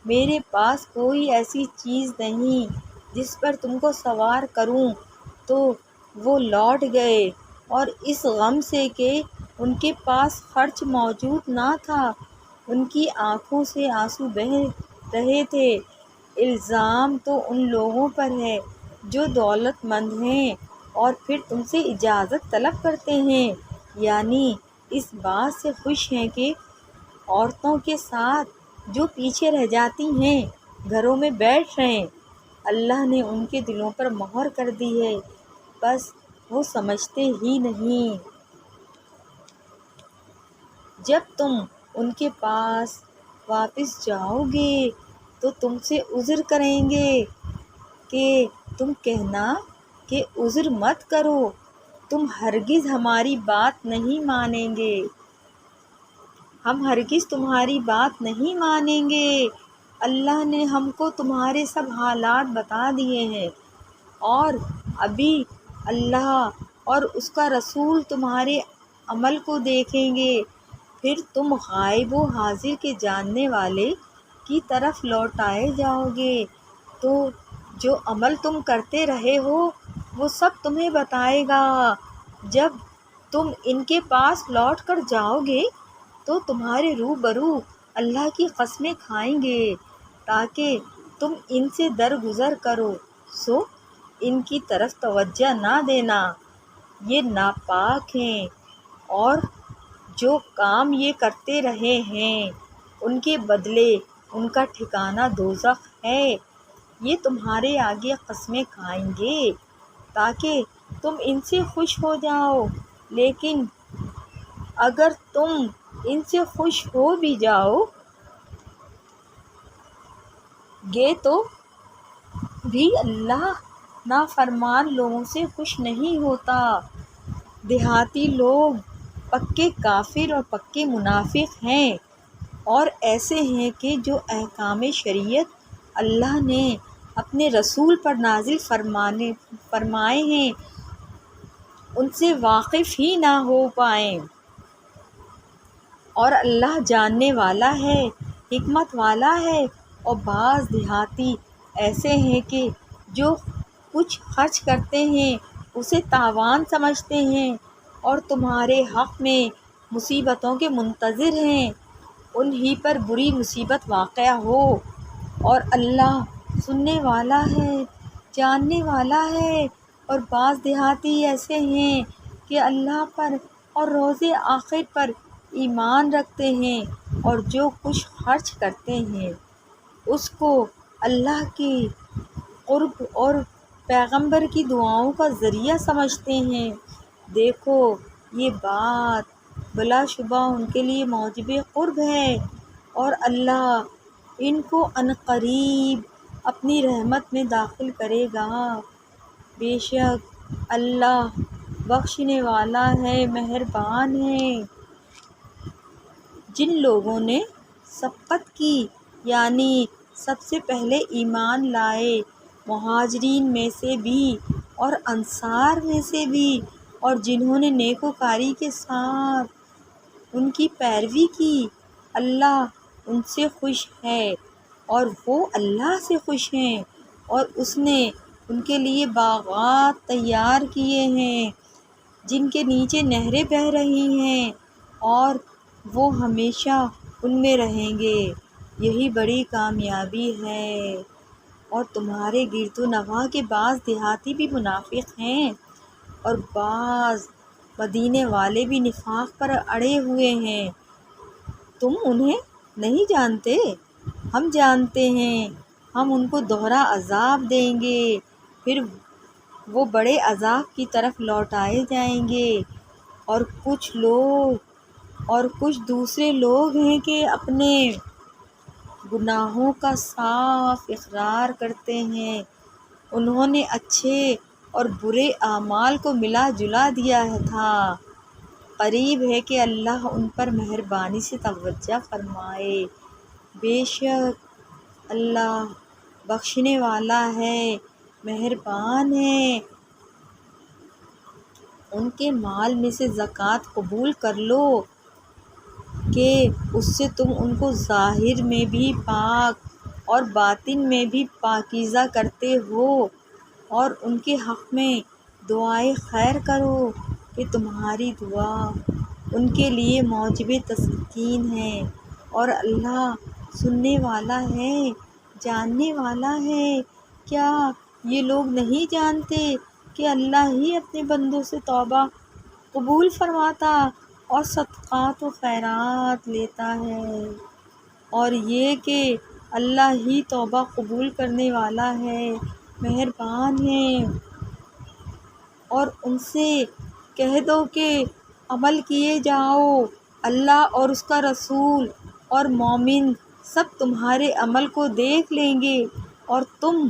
میرے پاس کوئی ایسی چیز نہیں جس پر تم کو سوار کروں، تو وہ لوٹ گئے اور اس غم سے کہ ان کے پاس خرچ موجود نہ تھا، ان کی آنکھوں سے آنسو بہہ رہے تھے۔ الزام تو ان لوگوں پر ہے جو دولت مند ہیں اور پھر تم سے اجازت طلب کرتے ہیں، یعنی اس بات سے خوش ہیں کہ عورتوں کے ساتھ جو پیچھے رہ جاتی ہیں گھروں میں بیٹھ رہیں۔ اللہ نے ان کے دلوں پر مہر کر دی ہے، بس وہ سمجھتے ہی نہیں۔ جب تم ان کے پاس واپس جاؤ گے تو تم سے عذر کریں گے کہ تم کہنا کہ عذر مت کرو، تم ہرگز ہماری بات نہیں مانیں گے، ہم ہرگز تمہاری بات نہیں مانیں گے۔ اللہ نے ہم کو تمہارے سب حالات بتا دیے ہیں، اور ابھی اللہ اور اس کا رسول تمہارے عمل کو دیکھیں گے، پھر تم غائب و حاضر کے جاننے والے کی طرف لوٹائے جاؤ گے، تو جو عمل تم کرتے رہے ہو وہ سب تمہیں بتائے گا۔ جب تم ان کے پاس لوٹ کر جاؤ گے تو تمہارے روبرو اللہ کی قسمیں کھائیں گے تاکہ تم ان سے درگزر کرو، سو ان کی طرف توجہ نہ دینا، یہ ناپاک ہیں، اور جو کام یہ کرتے رہے ہیں ان کے بدلے ان کا ٹھکانہ دوزخ ہے۔ یہ تمہارے آگے قسمیں کھائیں گے تاکہ تم ان سے خوش ہو جاؤ، لیکن اگر تم ان سے خوش ہو بھی جاؤ گے تو بھی اللہ نافرمان لوگوں سے خوش نہیں ہوتا۔ دیہاتی لوگ پکے کافر اور پکے منافق ہیں، اور ایسے ہیں کہ جو احکام شریعت اللہ نے اپنے رسول پر نازل فرمائے ہیں ان سے واقف ہی نہ ہو پائیں۔ اور اللہ جاننے والا ہے، حکمت والا ہے۔ اور بعض دیہاتی ایسے ہیں کہ جو کچھ خرچ کرتے ہیں اسے تاوان سمجھتے ہیں اور تمہارے حق میں مصیبتوں کے منتظر ہیں، انہی پر بری مصیبت واقع ہو۔ اور اللہ سننے والا ہے، جاننے والا ہے۔ اور بعض دیہاتی ایسے ہیں کہ اللہ پر اور روز آخر پر ایمان رکھتے ہیں، اور جو کچھ خرچ کرتے ہیں اس کو اللہ کے قرب اور پیغمبر کی دعاؤں کا ذریعہ سمجھتے ہیں۔ دیکھو یہ بات بلا شبہ ان کے لیے موجب قرب ہے، اور اللہ ان کو عنقریب اپنی رحمت میں داخل کرے گا۔ بے شک اللہ بخشنے والا ہے، مہربان ہے۔ جن لوگوں نے سبقت کی یعنی سب سے پہلے ایمان لائے، مہاجرین میں سے بھی اور انصار میں سے بھی، اور جنہوں نے نیکوکاری کے ساتھ ان کی پیروی کی، اللہ ان سے خوش ہے اور وہ اللہ سے خوش ہیں، اور اس نے ان کے لیے باغات تیار کیے ہیں جن کے نیچے نہریں بہہ رہی ہیں، اور وہ ہمیشہ ان میں رہیں گے۔ یہی بڑی کامیابی ہے۔ اور تمہارے گرد و نواح کے بعض دیہاتی بھی منافق ہیں، اور بعض مدینے والے بھی نفاق پر اڑے ہوئے ہیں۔ تم انہیں نہیں جانتے؟ ہم جانتے ہیں۔ ہم ان کو دوہرا عذاب دیں گے، پھر وہ بڑے عذاب کی طرف لوٹائے جائیں گے۔ اور کچھ دوسرے لوگ ہیں کہ اپنے گناہوں کا صاف اقرار کرتے ہیں۔ انہوں نے اچھے اور برے اعمال کو ملا جلا دیا تھا۔ قریب ہے کہ اللہ ان پر مہربانی سے توجہ فرمائے۔ بے شک اللہ بخشنے والا ہے، مہربان ہے۔ ان کے مال میں سے زکوٰۃ قبول کر لو کہ اس سے تم ان کو ظاہر میں بھی پاک اور باطن میں بھی پاکیزہ کرتے ہو، اور ان کے حق میں دعائے خیر کرو کہ تمہاری دعا ان کے لیے موجب تسکین ہے، اور اللہ سننے والا ہے، جاننے والا ہے۔ کیا یہ لوگ نہیں جانتے کہ اللہ ہی اپنے بندوں سے توبہ قبول فرماتا اور صدقات و خیرات لیتا ہے، اور یہ کہ اللہ ہی توبہ قبول کرنے والا ہے، مہربان ہے۔ اور ان سے کہہ دو کہ عمل کیے جاؤ، اللہ اور اس کا رسول اور مومن سب تمہارے عمل کو دیکھ لیں گے، اور تم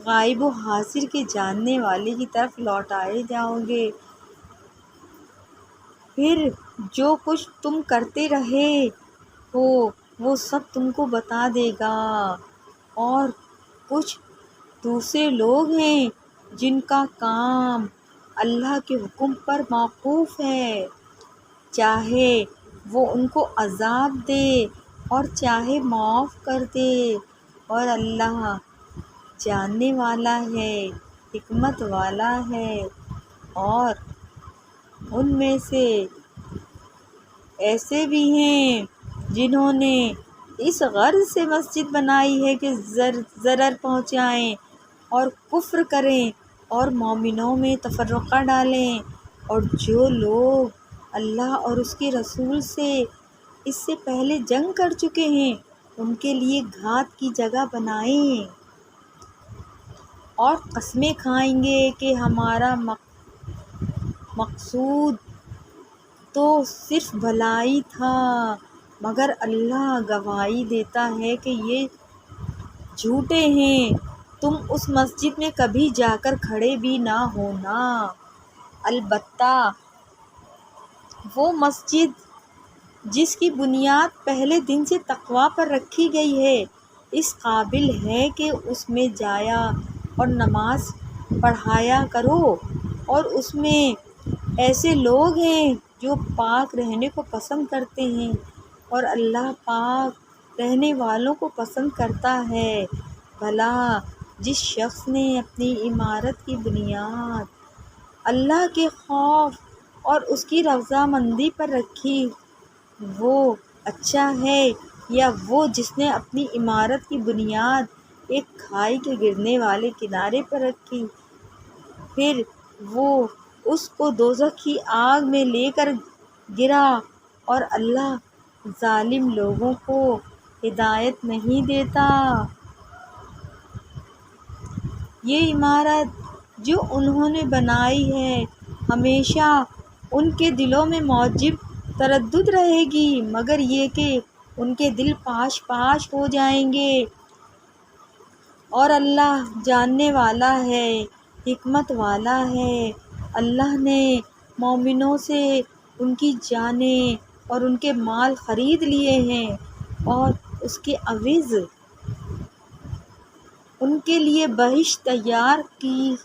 غائب و حاضر کے جاننے والے کی طرف لوٹائے جاؤ گے۔ پھر جو کچھ تم کرتے رہے ہو وہ سب تم کو بتا دے گا۔ اور کچھ دوسرے لوگ ہیں جن کا کام اللہ کے حکم پر موقوف ہے، چاہے وہ ان کو عذاب دے اور چاہے معاف کر دے، اور اللہ جاننے والا ہے، حکمت والا ہے۔ اور ان میں سے ایسے بھی ہیں جنہوں نے اس غرض سے مسجد بنائی ہے کہ ضرر پہنچائیں اور کفر کریں اور مومنوں میں تفرقہ ڈالیں، اور جو لوگ اللہ اور اس کے رسول سے اس سے پہلے جنگ کر چکے ہیں ان کے لیے گھات کی جگہ بنائیں، اور قسمیں کھائیں گے کہ ہمارا مقصود تو صرف بھلائی تھا، مگر اللہ گواہی دیتا ہے کہ یہ جھوٹے ہیں۔ تم اس مسجد میں کبھی جا کر کھڑے بھی نہ ہونا، البتہ وہ مسجد جس کی بنیاد پہلے دن سے تقویٰ پر رکھی گئی ہے اس قابل ہے کہ اس میں جایا اور نماز پڑھایا کرو، اور اس میں ایسے لوگ ہیں جو پاک رہنے کو پسند کرتے ہیں، اور اللہ پاک رہنے والوں کو پسند کرتا ہے۔ بھلا جس شخص نے اپنی عمارت کی بنیاد اللہ کے خوف اور اس کی رضامندی پر رکھی، وہ اچھا ہے، یا وہ جس نے اپنی عمارت کی بنیاد ایک کھائی کے گرنے والے کنارے پر رکھی، پھر وہ اس کو دوزخ کی آگ میں لے کر گرا، اور اللہ ظالم لوگوں کو ہدایت نہیں دیتا۔ یہ عمارت جو انہوں نے بنائی ہے ہمیشہ ان کے دلوں میں موجب تردد رہے گی، مگر یہ کہ ان کے دل پاش پاش ہو جائیں گے، اور اللہ جاننے والا ہے، حکمت والا ہے۔ اللہ نے مومنوں سے ان کی جانیں اور ان کے مال خرید لیے ہیں اور اس کے عوض ان کے لیے بہشت تیار کی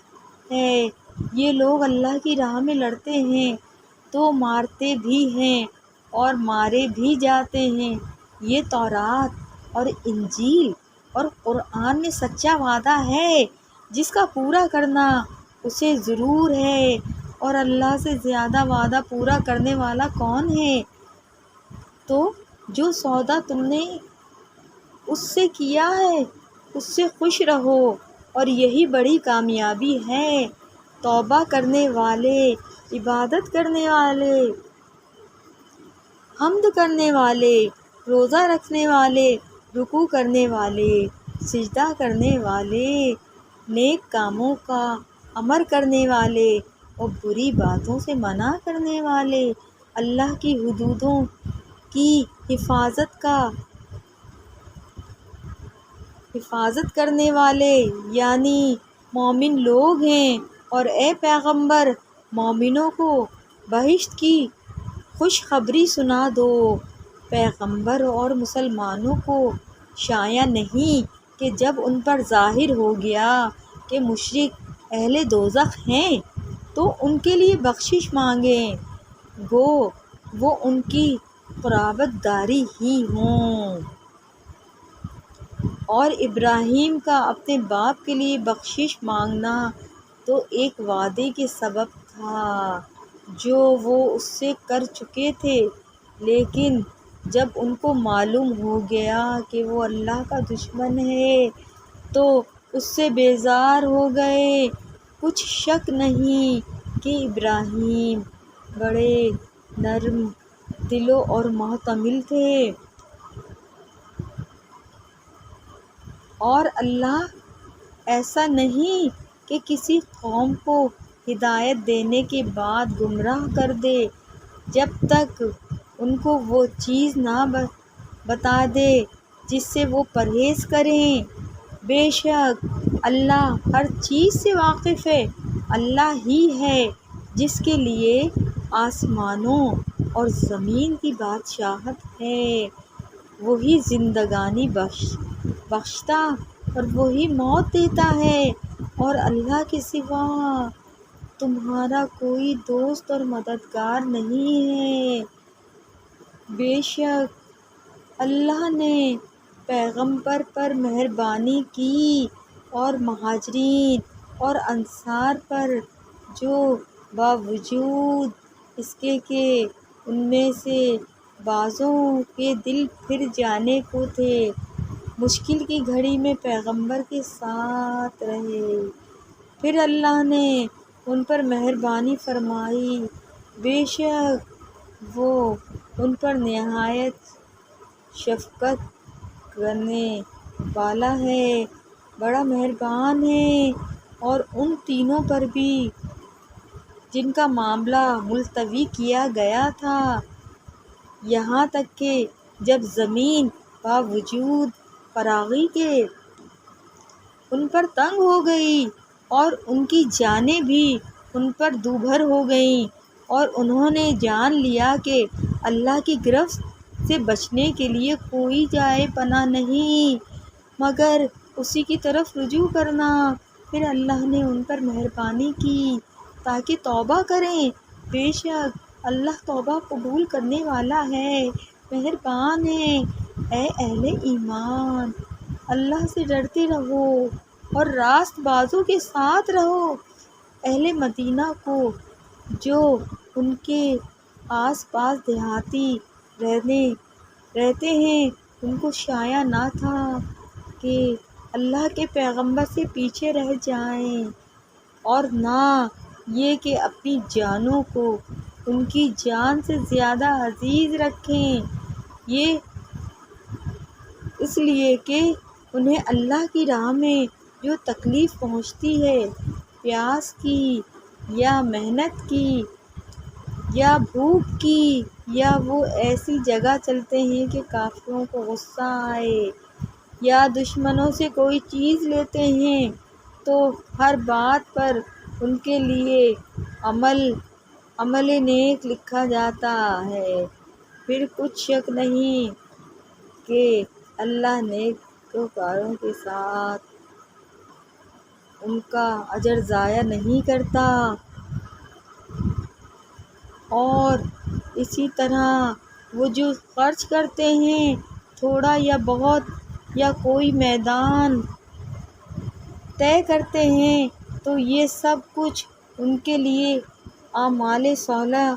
ہے۔ یہ لوگ اللہ کی راہ میں لڑتے ہیں تو مارتے بھی ہیں اور مارے بھی جاتے ہیں۔ یہ تورات اور انجیل اور قرآن میں سچا وعدہ ہے جس کا پورا کرنا اسے ضرور ہے، اور اللہ سے زیادہ وعدہ پورا کرنے والا کون ہے؟ تو جو سودا تم نے اس سے کیا ہے اس سے خوش رہو، اور یہی بڑی کامیابی ہے۔ توبہ کرنے والے، عبادت کرنے والے، حمد کرنے والے، روزہ رکھنے والے، رکوع کرنے والے، سجدہ کرنے والے، نیک کاموں کا امر کرنے والے اور بری باتوں سے منع کرنے والے، اللہ کی حدودوں کی حفاظت کرنے والے یعنی مومن لوگ ہیں۔ اور اے پیغمبر، مومنوں کو بہشت کی خوشخبری سنا دو۔ پیغمبر اور مسلمانوں کو شایع نہیں کہ جب ان پر ظاہر ہو گیا کہ مشرک اہل دوزخ ہیں تو ان کے لیے بخشش مانگیں، گو وہ ان کی قرابت داری ہی ہوں۔ اور ابراہیم کا اپنے باپ کے لیے بخشش مانگنا تو ایک وعدے کے سبب تھا جو وہ اس سے کر چکے تھے، لیکن جب ان کو معلوم ہو گیا کہ وہ اللہ کا دشمن ہے تو اس سے بیزار ہو گئے۔ کچھ شک نہیں کہ ابراہیم بڑے نرم دل اور محتمل تھے، اور اللہ ایسا نہیں کہ کسی قوم کو ہدایت دینے کے بعد گمراہ کر دے جب تک ان کو وہ چیز نہ بتا دے جس سے وہ پرہیز کریں۔ بے شک اللہ ہر چیز سے واقف ہے۔ اللہ ہی ہے جس کے لیے آسمانوں اور زمین کی بادشاہت ہے۔ وہی زندگانی بخشتا اور وہی موت دیتا ہے، اور اللہ کے سوا تمہارا کوئی دوست اور مددگار نہیں ہے۔ بے شک اللہ نے پیغمبر پر مہربانی کی اور مہاجرین اور انصار پر جو باوجود اس کے کہ ان میں سے بعضوں کے دل پھر جانے کو تھے، مشکل کی گھڑی میں پیغمبر کے ساتھ رہے، پھر اللہ نے ان پر مہربانی فرمائی۔ بے شک وہ ان پر نہایت شفقت کرنے والا ہے، بڑا مہربان ہے۔ اور ان تینوں پر بھی جن کا معاملہ ملتوی کیا گیا تھا، یہاں تک کہ جب زمین باوجود فراغی کے ان پر تنگ ہو گئی اور ان کی جانیں بھی ان پر دوبھر ہو گئیں، اور انہوں نے جان لیا کہ اللہ کی گرفت سے بچنے کے لیے کوئی جائے پناہ نہیں مگر اسی کی طرف رجوع کرنا، پھر اللہ نے ان پر مہربانی کی تاکہ توبہ کریں۔ بے شک اللہ توبہ قبول کرنے والا ہے، مہربان ہے۔ اے اہل ایمان، اللہ سے ڈرتے رہو اور راست بازوں کے ساتھ رہو۔ اہل مدینہ کو جو ان کے آس پاس دیہاتی رہتے ہیں ان کو شایع نہ تھا کہ اللہ کے پیغمبر سے پیچھے رہ جائیں، اور نہ یہ کہ اپنی جانوں کو ان کی جان سے زیادہ عزیز رکھیں، یہ اس لیے کہ انہیں اللہ کی راہ میں جو تکلیف پہنچتی ہے، پیاس کی یا محنت کی یا بھوک کی، یا وہ ایسی جگہ چلتے ہیں کہ کافروں کو غصہ آئے، یا دشمنوں سے کوئی چیز لیتے ہیں تو ہر بات پر ان کے لیے عمل عمل نیک لکھا جاتا ہے۔ پھر کچھ شک نہیں کہ اللہ نیکوکاروں کے ساتھ ان کا اجر ضائع نہیں کرتا۔ اور اسی طرح وہ جو خرچ کرتے ہیں تھوڑا یا بہت یا کوئی میدان طے کرتے ہیں تو یہ سب کچھ ان کے لیے اعمال صالحہ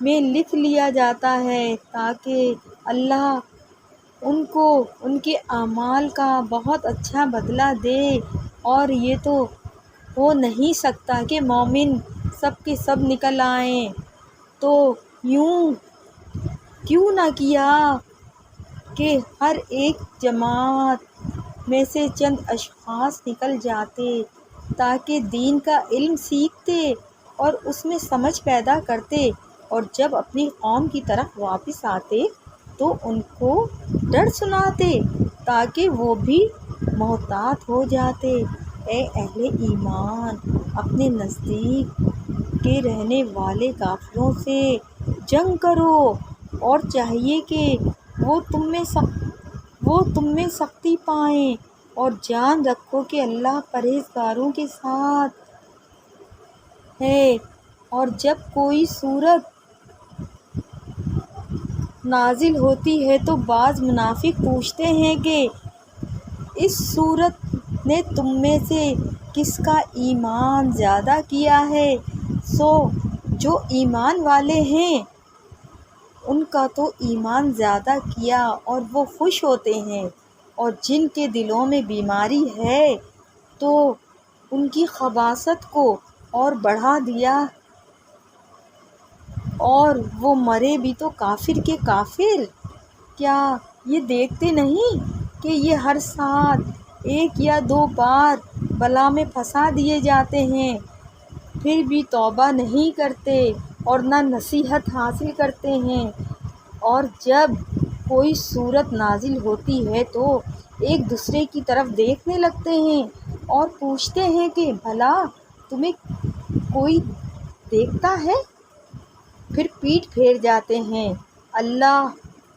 میں لکھ لیا جاتا ہے تاکہ اللہ ان کو ان کے اعمال کا بہت اچھا بدلہ دے۔ اور یہ تو ہو نہیں سکتا کہ مومن سب کے سب نکل آئیں، تو یوں کیوں نہ کیا کہ ہر ایک جماعت میں سے چند اشخاص نکل جاتے تاکہ دین کا علم سیکھتے اور اس میں سمجھ پیدا کرتے، اور جب اپنی قوم کی طرف واپس آتے تو ان کو ڈر سناتے تاکہ وہ بھی محتاط ہو جاتے۔ اے اہل ایمان، اپنے نزدیک کے رہنے والے کافروں سے جنگ کرو، اور چاہیے کہ وہ تم میں سختی پائیں، اور جان رکھو کہ اللہ پرہیزگاروں کے ساتھ ہے۔ اور جب کوئی سورت نازل ہوتی ہے تو بعض منافق پوچھتے ہیں کہ اس سورت نے تم میں سے کس کا ایمان زیادہ کیا ہے؟ سو جو ایمان والے ہیں ان کا تو ایمان زیادہ کیا اور وہ خوش ہوتے ہیں، اور جن کے دلوں میں بیماری ہے تو ان کی خباثت کو اور بڑھا دیا، اور وہ مرے بھی تو کافر کے کافر۔ کیا یہ دیکھتے نہیں کہ یہ ہر سال ایک یا دو بار بلا میں پھنسا دیے جاتے ہیں، پھر بھی توبہ نہیں کرتے اور نہ نصیحت حاصل کرتے ہیں؟ اور جب کوئی سورت نازل ہوتی ہے تو ایک دوسرے کی طرف دیکھنے لگتے ہیں اور پوچھتے ہیں کہ بھلا تمہیں کوئی دیکھتا ہے؟ پھر پیٹھ پھیر جاتے ہیں۔ اللہ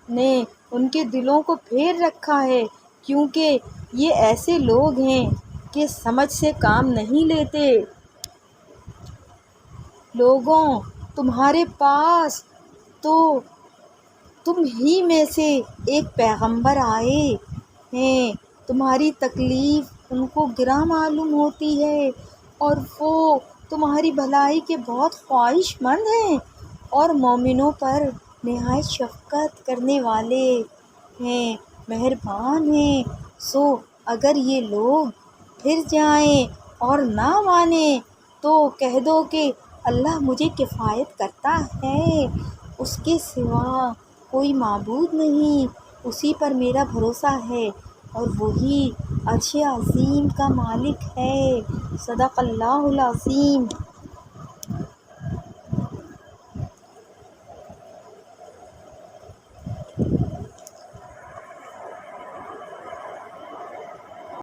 نے ان کے دلوں کو پھیر رکھا ہے، کیونکہ یہ ایسے لوگ ہیں کہ سمجھ سے کام نہیں لیتے۔ لوگوں، تمہارے پاس تو تم ہی میں سے ایک پیغمبر آئے ہیں، تمہاری تکلیف ان کو گراں معلوم ہوتی ہے، اور وہ تمہاری بھلائی کے بہت خواہش مند ہیں، اور مومنوں پر نہایت شفقت کرنے والے ہیں، مہربان ہیں۔ سو اگر یہ لوگ پھر جائیں اور نہ مانیں تو کہہ دو کہ اللہ مجھے کفایت کرتا ہے، اس کے سوا کوئی معبود نہیں، اسی پر میرا بھروسہ ہے، اور وہی عرش عظیم کا مالک ہے۔ صدق اللہ العظیم۔